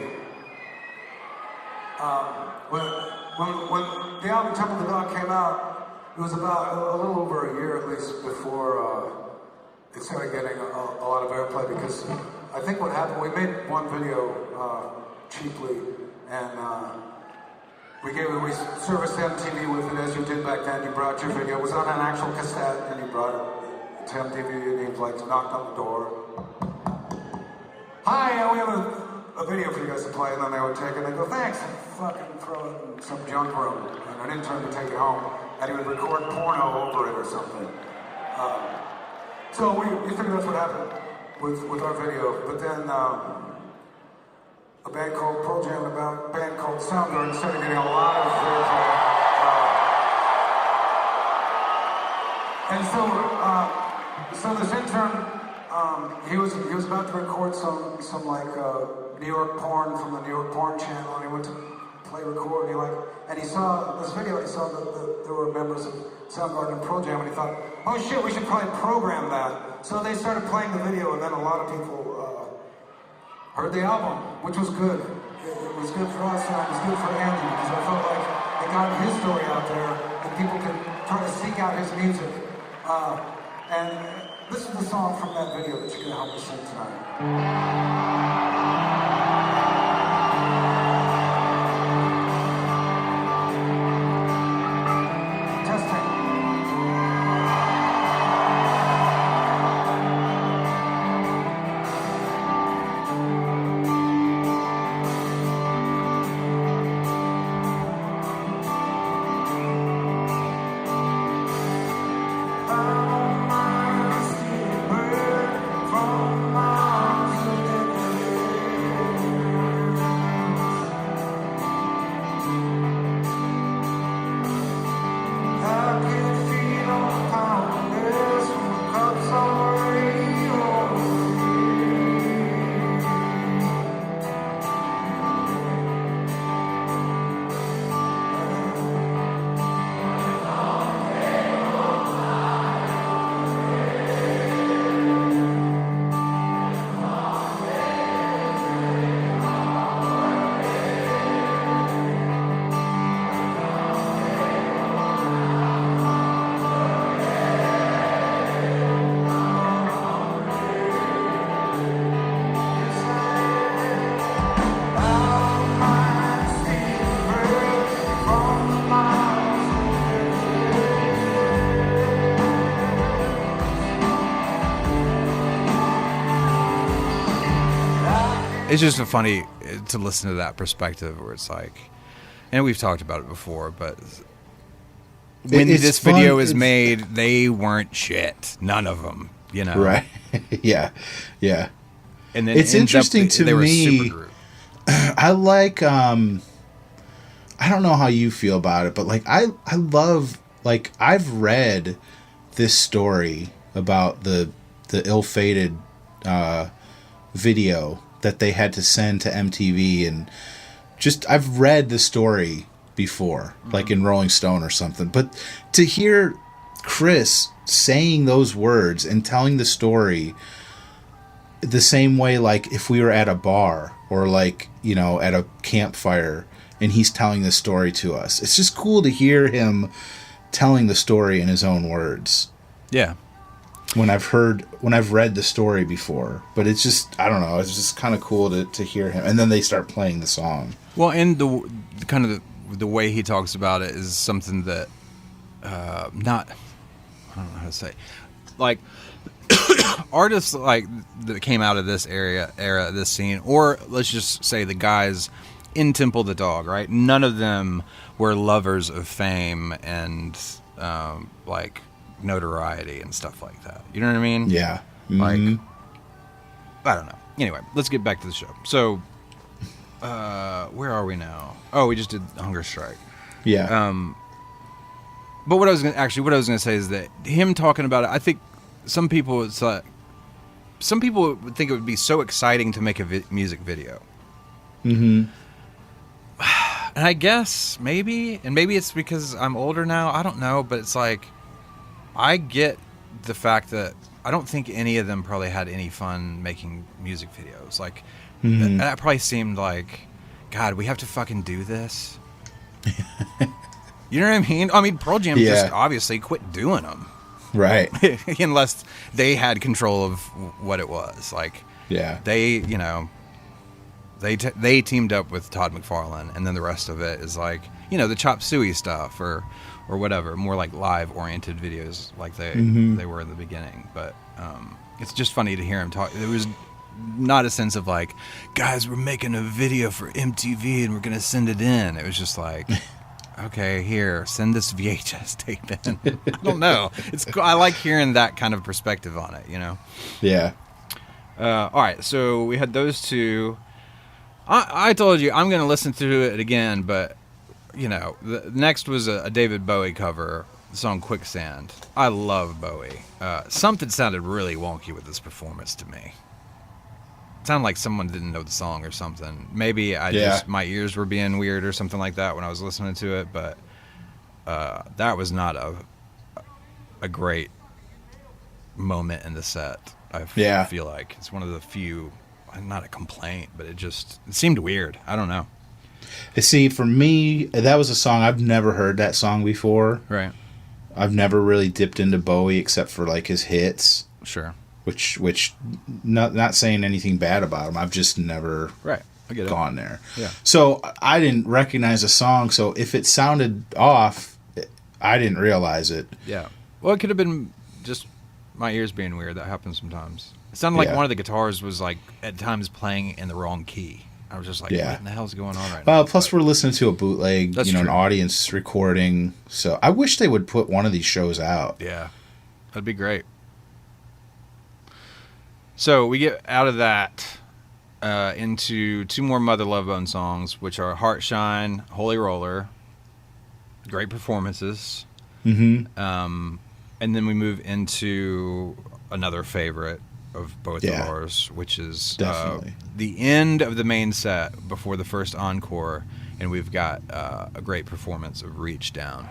When the album Temple of the Dog came out, it was about a little over a year at least before it started getting a lot of airplay because I think what happened, we made one video cheaply and we serviced MTV with it as you did back then. You brought your video. It was on an actual cassette and you brought it to MTV and he like knocked on the door. Hi, we have a video for you guys to play, and then they would take it and they go, thanks, and fucking throw it in some junk room, and an intern would take it home, and he would record porno over it or something. So we figured that's what happened. with our video. But then a band called Pearl Jam, and a band called Soundgarden started getting a lot of airplay. And so this intern, he was about to record some like New York porn from the New York Porn Channel, and he went to play record, and he saw this video. He saw that there were members of Soundgarden and Pearl Jam, and he thought, oh shit, we should probably program that. So they started playing the video, and then a lot of people heard the album, which was good. It was good for us, and it was good for Andy, because I felt like it got his story out there, and people could try to seek out his music. And this is the song from that video that you're going to help us sing tonight. It's just funny to listen to that perspective where it's like, and we've talked about it before, but when this video was made, they weren't shit. None of them, you know. Right. Yeah. Yeah. And then it's interesting to they me. Were I like, I don't know how you feel about it, but like, I love, like, I've read this story about the ill-fated, video that they had to send to MTV, and just I've read the story before, like in Rolling Stone or something. But to hear Chris saying those words and telling the story the same way, like if we were at a bar or like, you know, at a campfire and he's telling the story to us, it's just cool to hear him telling the story in his own words. Yeah. When I've read the story before, but it's just, I don't know, it's just kind of cool to hear him. And then they start playing the song. Well, and the kind of the way he talks about it is something that, I don't know how to say, like artists like that came out of this era, this scene, or let's just say the guys in Temple the Dog, right? None of them were lovers of fame and, like, notoriety and stuff like that. You know what I mean? Yeah. Mm-hmm. Like, I don't know. Anyway, let's get back to the show. So, where are we now? Oh, we just did Hunger Strike. Yeah. But what I was gonna say is that him talking about it, I think some people would think it would be so exciting to make a music video. Mm-hmm. And I guess maybe it's because I'm older now. I don't know, but it's like, I get the fact that I don't think any of them probably had any fun making music videos. Like, that probably seemed like, God, we have to fucking do this. You know what I mean? I mean, Pearl Jam just obviously quit doing them. Right. Unless they had control of what it was. Like, yeah. They, you know, they teamed up with Todd McFarlane, and then the rest of it is like, you know, the Chop Suey stuff or whatever, more like live-oriented videos like they were in the beginning. But it's just funny to hear him talk. There was not a sense of like, guys, we're making a video for MTV and we're going to send it in. It was just like, okay, here, send this VHS tape in. I don't know. I like hearing that kind of perspective on it, you know? Yeah. All right, so we had those two. I told you I'm going to listen through it again, but the next was a David Bowie cover, the song "Quicksand." I love Bowie. Something sounded really wonky with this performance to me. It sounded like someone didn't know the song or something. Maybe my ears were being weird or something like that when I was listening to it, but that was not a great moment in the set. I feel like it's one of the few, not a complaint, but it seemed weird. I don't know. See, for me, that was a song I've never heard that song before. Right. I've never really dipped into Bowie except for like his hits. Sure. Which not saying anything bad about him. I've just never I get gone there. Yeah. So I didn't recognize the song. So if it sounded off, I didn't realize it. Yeah. Well, it could have been just my ears being weird. That happens sometimes. It sounded like one of the guitars was like at times playing in the wrong key. I was just like, what in the hell's going on right now? Well, plus we're listening to a bootleg, That's an true. audience recording. So I wish they would put one of these shows out. Yeah. That'd be great. So we get out of that into two more Mother Love Bone songs, which are Heartshine, Holy Roller. Great performances. Mm-hmm. And then we move into another favorite of both of ours, which is the end of the main set before the first encore, and we've got a great performance of Reach Down.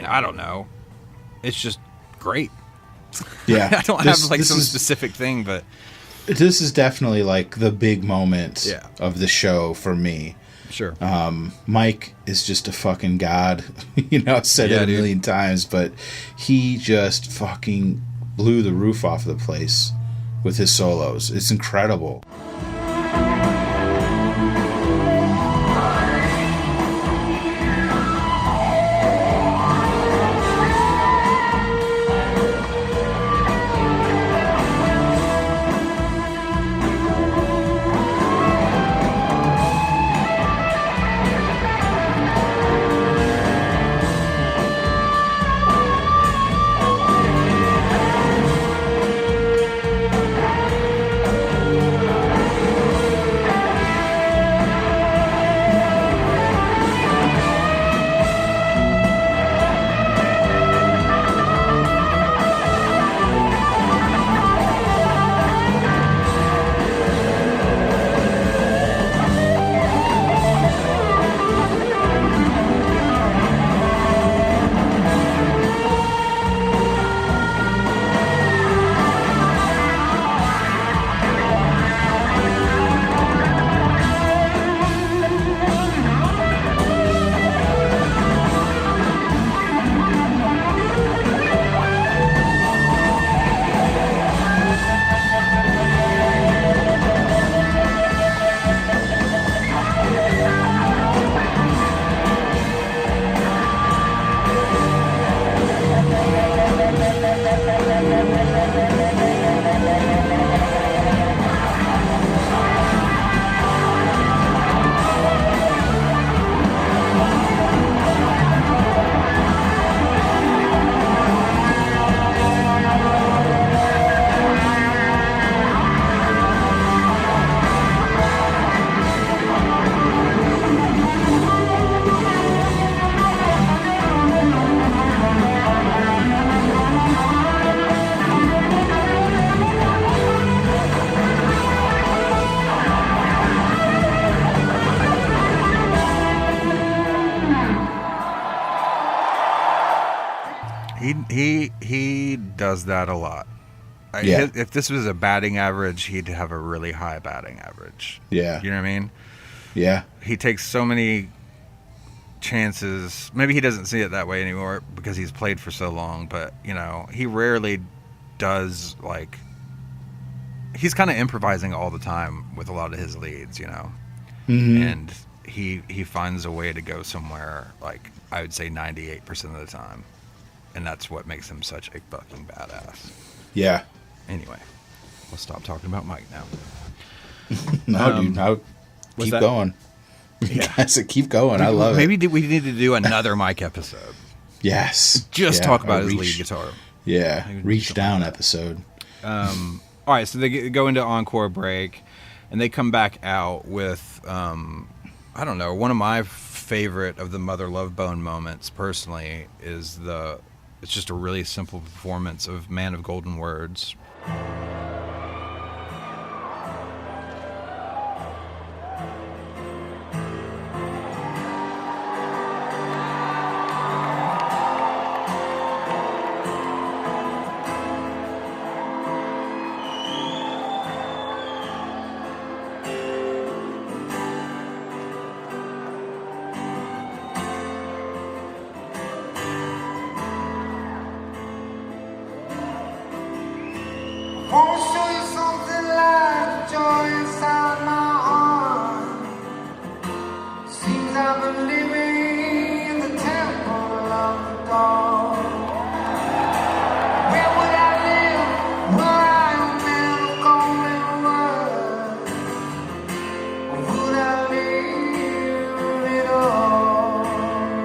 I don't know. It's just great. Yeah. I don't have like some specific thing, but this is definitely like the big moment of the show for me. Sure. Mike is just a fucking god. I've said it a million times, but he just fucking blew the roof off the place with his solos. It's incredible. does that a lot. Yeah. If this was a batting average, he'd have a really high batting average. Yeah. You know what I mean? Yeah. He takes so many chances. Maybe he doesn't see it that way anymore because he's played for so long, but, you know, he rarely does, like... He's kind of improvising all the time with a lot of his leads, you know? Mm-hmm. And he finds a way to go somewhere, like, I would say 98% of the time. And that's what makes him such a fucking badass. Yeah. Anyway, we'll stop talking about Mike now. No, dude. No, keep that? going. Yeah. I said keep going. I love Maybe it. we need to do another Mike episode. Yes. Just Yeah, talk about a his reach- lead guitar. Yeah. Maybe Reach something down like that. episode. All right, so they go into encore break, and they come back out with, I don't know, one of my favorite of the Mother Love Bone moments, personally, is it's just a really simple performance of Man of Golden Words. Wanna show you something like joy inside my heart. Seems I've been living in the temple of the dog. Where would I live? Where I am man of golden words. Or would I live it all?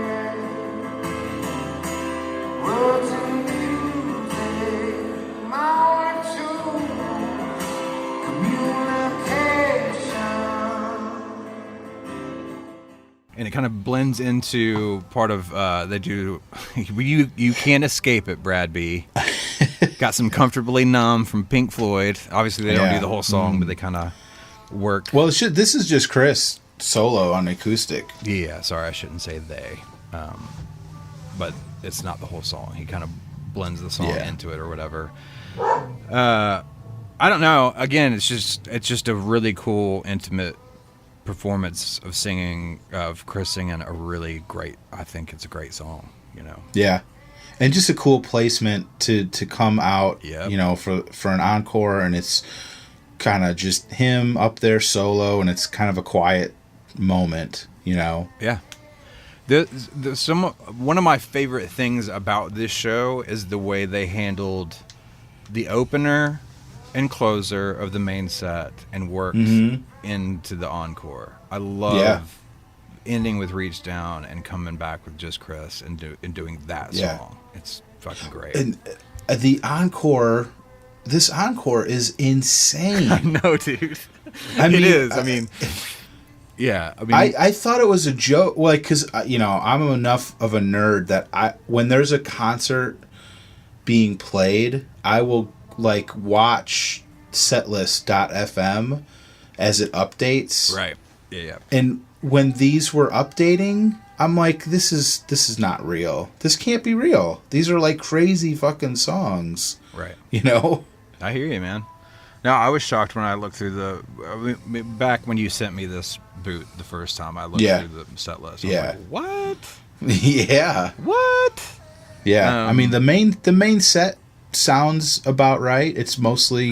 Yeah. Words and music, my only tools, communication. And it kind of blends into part of they do you can't escape it, Brad B. Got some Comfortably Numb from Pink Floyd. Obviously they don't Yeah. do the whole song, but they kind of work. Well, this is just Chris solo on acoustic. Yeah, sorry, I shouldn't say they, but it's not the whole song. He kind of blends the song Yeah. into it or whatever. I don't know. Again, it's just a really cool, intimate performance of singing, of Chris singing a really great. I think it's a great song. You know. Yeah. And just a cool placement to come out, Yep. you know, for an encore, and it's kind of just him up there solo, and it's kind of a quiet moment, you know. Yeah. One of my favorite things about this show is the way they handled the opener and closer of the main set and worked into the encore. I love ending with Reach Down and coming back with just Chris and doing that Yeah. song. It's fucking great. And the encore, this encore is insane. No, dude. I mean, it is. I mean, yeah. I mean, I thought it was a joke, like, because, you know, I'm enough of a nerd that when there's a concert being played, I will, like, watch setlist.fm as it updates. right. Yeah. And when these were updating, I'm like, this is not real. This can't be real. These are like crazy fucking songs. Right. You know? I hear you, man. No, I was shocked when I looked through back when you sent me this boot the first time. I looked through the set list. I was like, what? Yeah. What? Yeah. I mean, the main set sounds about right. It's mostly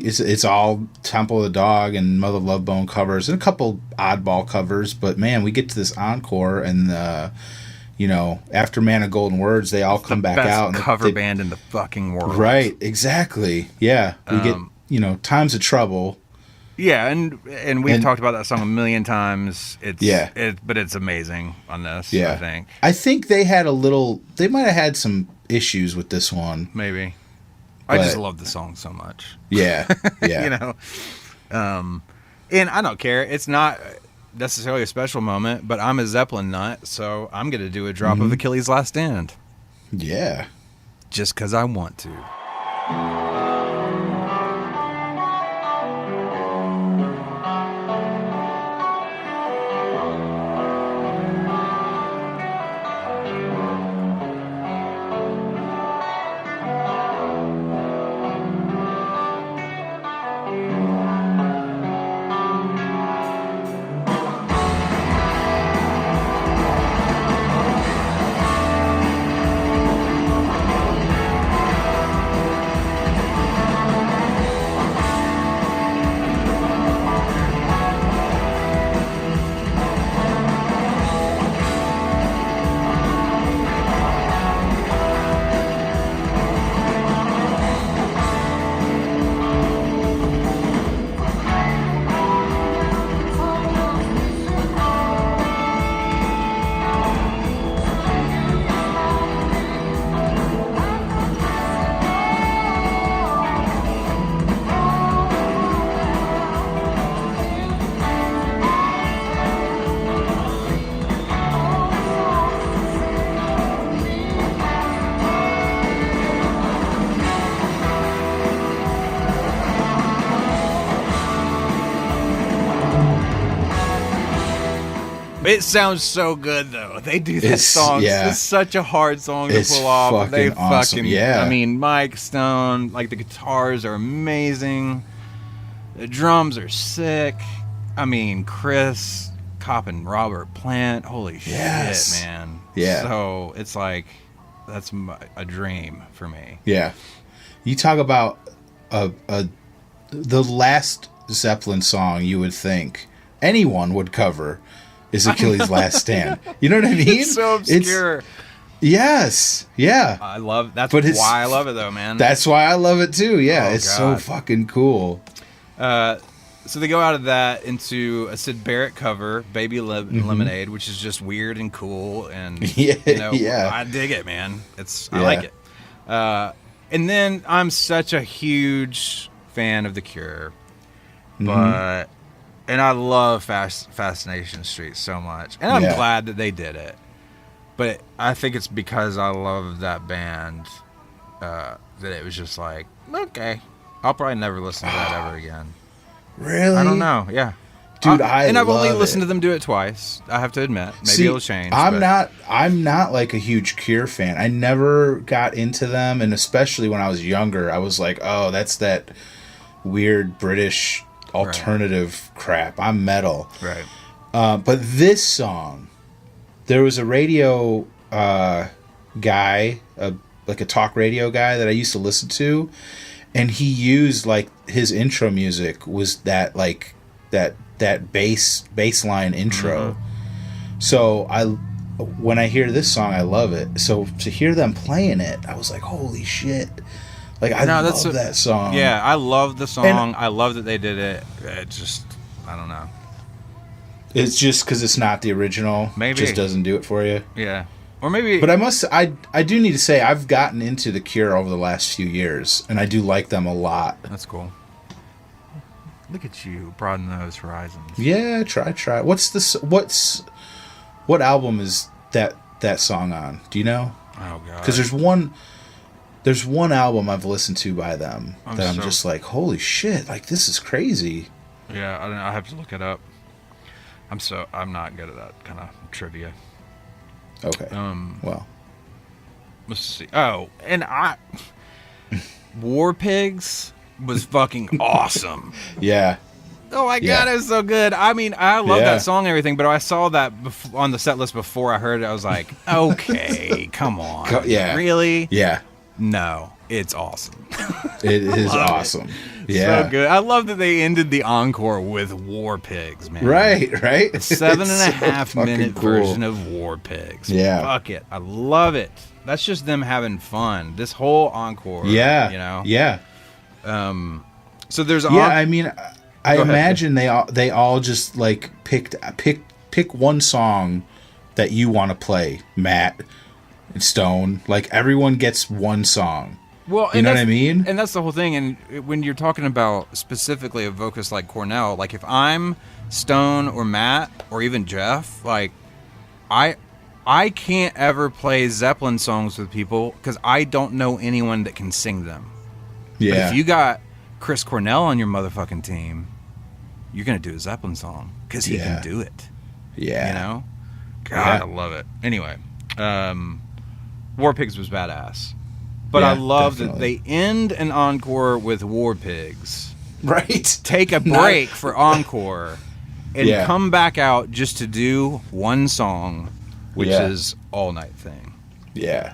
it's all Temple of the Dog and Mother Love Bone covers and a couple oddball covers, but man, we get to this encore and you know, after Man of Golden Words, they all come back out and cover band in the fucking world. Right, exactly. Yeah. We get, you know, Times of Trouble. Yeah, and we've talked about that song a million times. But it's amazing on this, Yeah. I think. I think they might have had some issues with this one. Maybe. I just But- love the song so much. Yeah. Yeah. You know? And I don't care. It's not necessarily a special moment, but I'm a Zeppelin nut, so I'm going to do a drop of Achilles' Last Stand. Yeah. Just because I want to. It sounds so good though. They do that It's- song. yeah. It's such a hard song to It's pull off. fucking They awesome. fucking Yeah. I mean, Mike Stone, like the guitars are amazing. The drums are sick. I mean, Chris Kopp and Robert Plant. Holy Yes. shit, man. Yeah. So it's like that's a dream for me. Yeah. You talk about the last Zeppelin song you would think anyone would cover is Achilles' Last Stand. You know what I mean? It's so obscure. Yes. Yeah. I love that's But it's- why I love it though, man. That's why I love it too. Yeah. Oh, it's so God. fucking cool. So they go out of that into a Sid Barrett cover, Baby Lemonade, which is just weird and cool, and Yeah, you know, yeah. I dig it, man. I Yeah. like it. And then I'm such a huge fan of The Cure, but and I love Fascination Street so much, and I'm Yeah. glad that they did it. But I think it's because I love that band that it was just like, okay, I'll probably never listen to that ever again. Really? I don't know. Yeah, Dude, and I've only love listened it. to them do it twice. I have to admit, maybe See, it'll change. I'm but- not like a huge Cure fan. I never got into them, and especially when I was younger, I was like, oh, that's that weird British alternative crap. I'm metal. Right. But this song, there was a radio guy, like a talk radio guy that I used to listen to, and he used like his intro music was that like that bass line intro. So when I hear this song, I love it. So to hear them playing it, I was like, holy shit! Like I love that song. Yeah, I love the song. And- I love that they did it. It just, I don't know. It's just because it's not the original. Maybe. Just doesn't do it for you. Yeah, or maybe. But I do need to say I've gotten into The Cure over the last few years, and I do like them a lot. That's cool. Look at you, broaden those horizons. Yeah, try. What album is that song on? Do you know? Oh god. Because there's one album I've listened to by them I'm just like, holy shit, like this is crazy. Yeah, I don't know. I have to look it up. I'm not good at that kind of trivia. Okay. Well, Let's see. Oh, and War Pigs was fucking awesome. yeah. Oh my Yeah. god, it was so good. I mean, I love Yeah. that song and everything, but I saw that on the set list before I heard it. I was like, okay, come on. Yeah. Really? Yeah. No, it's awesome. It is awesome. Yeah. So good. I love that they ended the encore with War Pigs, man. Right. A 7.5 It's so minute fucking cool. version of War Pigs. Yeah. Fuck it. I love it. That's just them having fun. This whole encore. Yeah. You know? Yeah. So there's Yeah, I mean, I Go ahead. imagine they all just like pick one song that you want to play, Matt and Stone. Like everyone gets one song. Well, You know what I mean? And that's the whole thing. And when you're talking about specifically a vocalist like Cornell, like if I'm Stone or Matt or even Jeff, like I can't ever play Zeppelin songs with people because I don't know anyone that can sing them. But Yeah. if you got Chris Cornell on your motherfucking team, you're gonna do a Zeppelin song because he Yeah. can do it. Yeah. You know? God, Yeah. I love it. Anyway, War Pigs was badass. But Yeah, I love definitely. that they end an encore with War Pigs, Right. take a break for encore, and Yeah. come back out just to do one song, which Yeah. is All Night Thing. Yeah.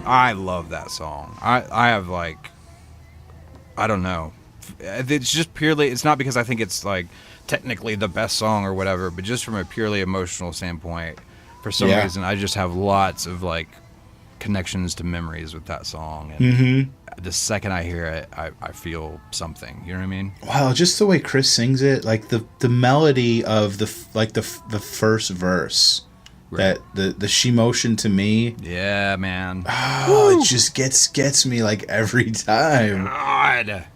I love that song. I have like, I don't know. It's just purely, it's not because I think it's like technically the best song or whatever, but just from a purely emotional standpoint, for some reason, I just have lots of like connections to memories with that song. And the second I hear it, I feel something. You know what I mean? Wow, just the way Chris sings it, like the melody of the first verse, right. That the She Motion to Me. Yeah, man. Oh, woo. It just gets me like every time. God.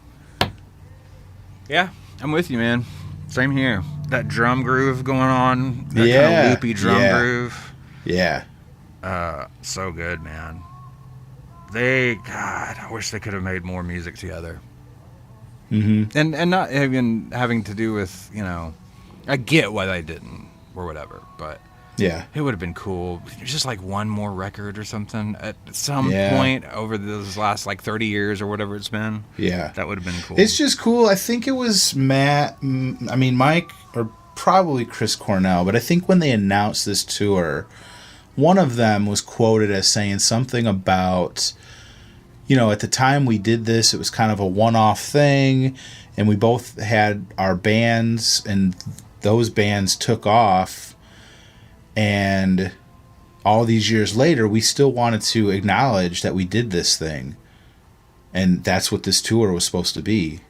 Yeah, I'm with you, man. Same here. That drum groove going on. That kind of loopy drum groove. Yeah. So good, man. God, I wish they could have made more music together. Mm-hmm. And not even having to do with, you know, I get why they didn't or whatever, but yeah, it would have been cool. Just like one more record or something at some point over those last like 30 years or whatever it's been. Yeah, that would have been cool. It's just cool. I think it was Mike, or probably Chris Cornell, but I think when they announced this tour, one of them was quoted as saying something about, you know, at the time we did this, it was kind of a one-off thing, and we both had our bands, and those bands took off, and all these years later, we still wanted to acknowledge that we did this thing, and that's what this tour was supposed to be.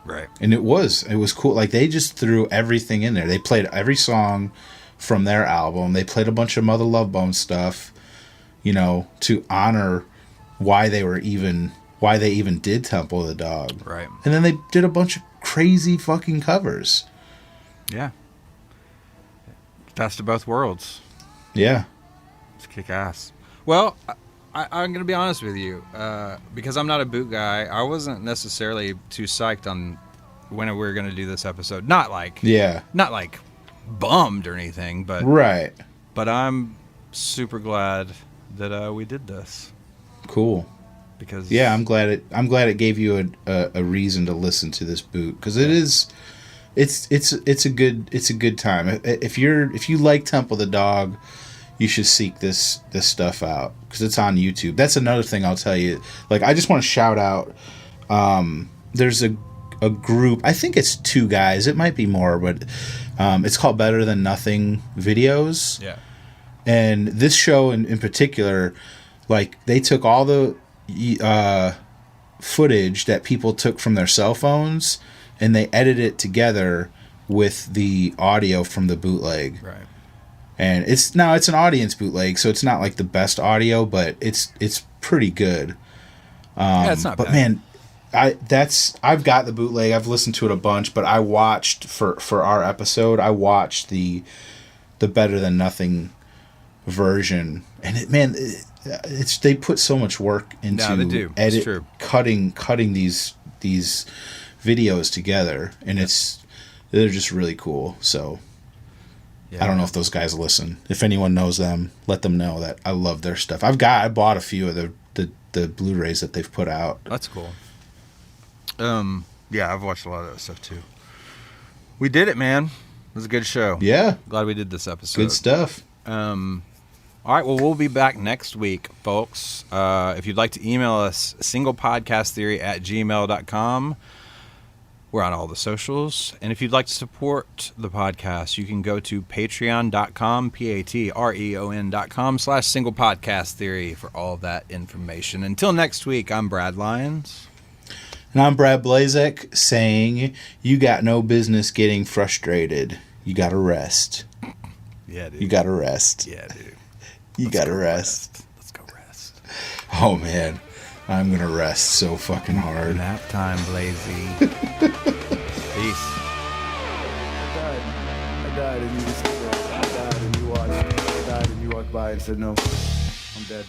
Right. And it was cool. Like, they just threw everything in there. They played every song from their album. They played a bunch of Mother Love Bone stuff, you know, to honor why they even did Temple of the Dog. Right. And then they did a bunch of crazy fucking covers. Yeah. Best of both worlds. Yeah. It's kick ass. Well, I'm going to be honest with you. Because I'm not a boot guy, I wasn't necessarily too psyched on when we were going to do this episode. Not like bummed or anything, but right. But I'm super glad that we did this. Cool. Because I'm glad it gave you a reason to listen to this boot, because it's a good time. If you like Temple the Dog, you should seek this stuff out, because it's on YouTube. That's another thing I'll tell you. Like, I just want to shout out. There's a group. I think it's 2 guys. It might be more, but it's called Better Than Nothing Videos. Yeah. And this show in particular, like, they took all the footage that people took from their cell phones, and they edited it together with the audio from the bootleg. Right. And it's an audience bootleg, so it's not like the best audio, but it's pretty good. It's not bad. But man, I've got the bootleg. I've listened to it a bunch, but I watched for our episode. I watched the Better Than Nothing version, and they put so much work into they do. cutting these videos together, and they're just really cool. So I don't know if those guys listen. If anyone knows them, let them know that I love their stuff. I bought a few of the Blu-rays that they've put out. That's cool. I've watched a lot of that stuff too. We did it, man. It was a good show. Yeah. Glad we did this episode. Good stuff. All right, well, we'll be back next week, folks. If you'd like to email us, singlepodcasttheory@gmail.com. We're on all the socials. And if you'd like to support the podcast, you can go to patreon.com, patreon.com/singlepodcasttheory for all of that information. Until next week, I'm Brad Lyons. And I'm Brad Blazek, saying, you got no business getting frustrated. You got to rest. Yeah, dude. You got to rest. Yeah, dude. You got to rest. Let's go rest. Oh, man. I'm going to rest so fucking hard. Nap time, Blazy. Peace. I died and you just I died and you walked by and said no. I'm dead.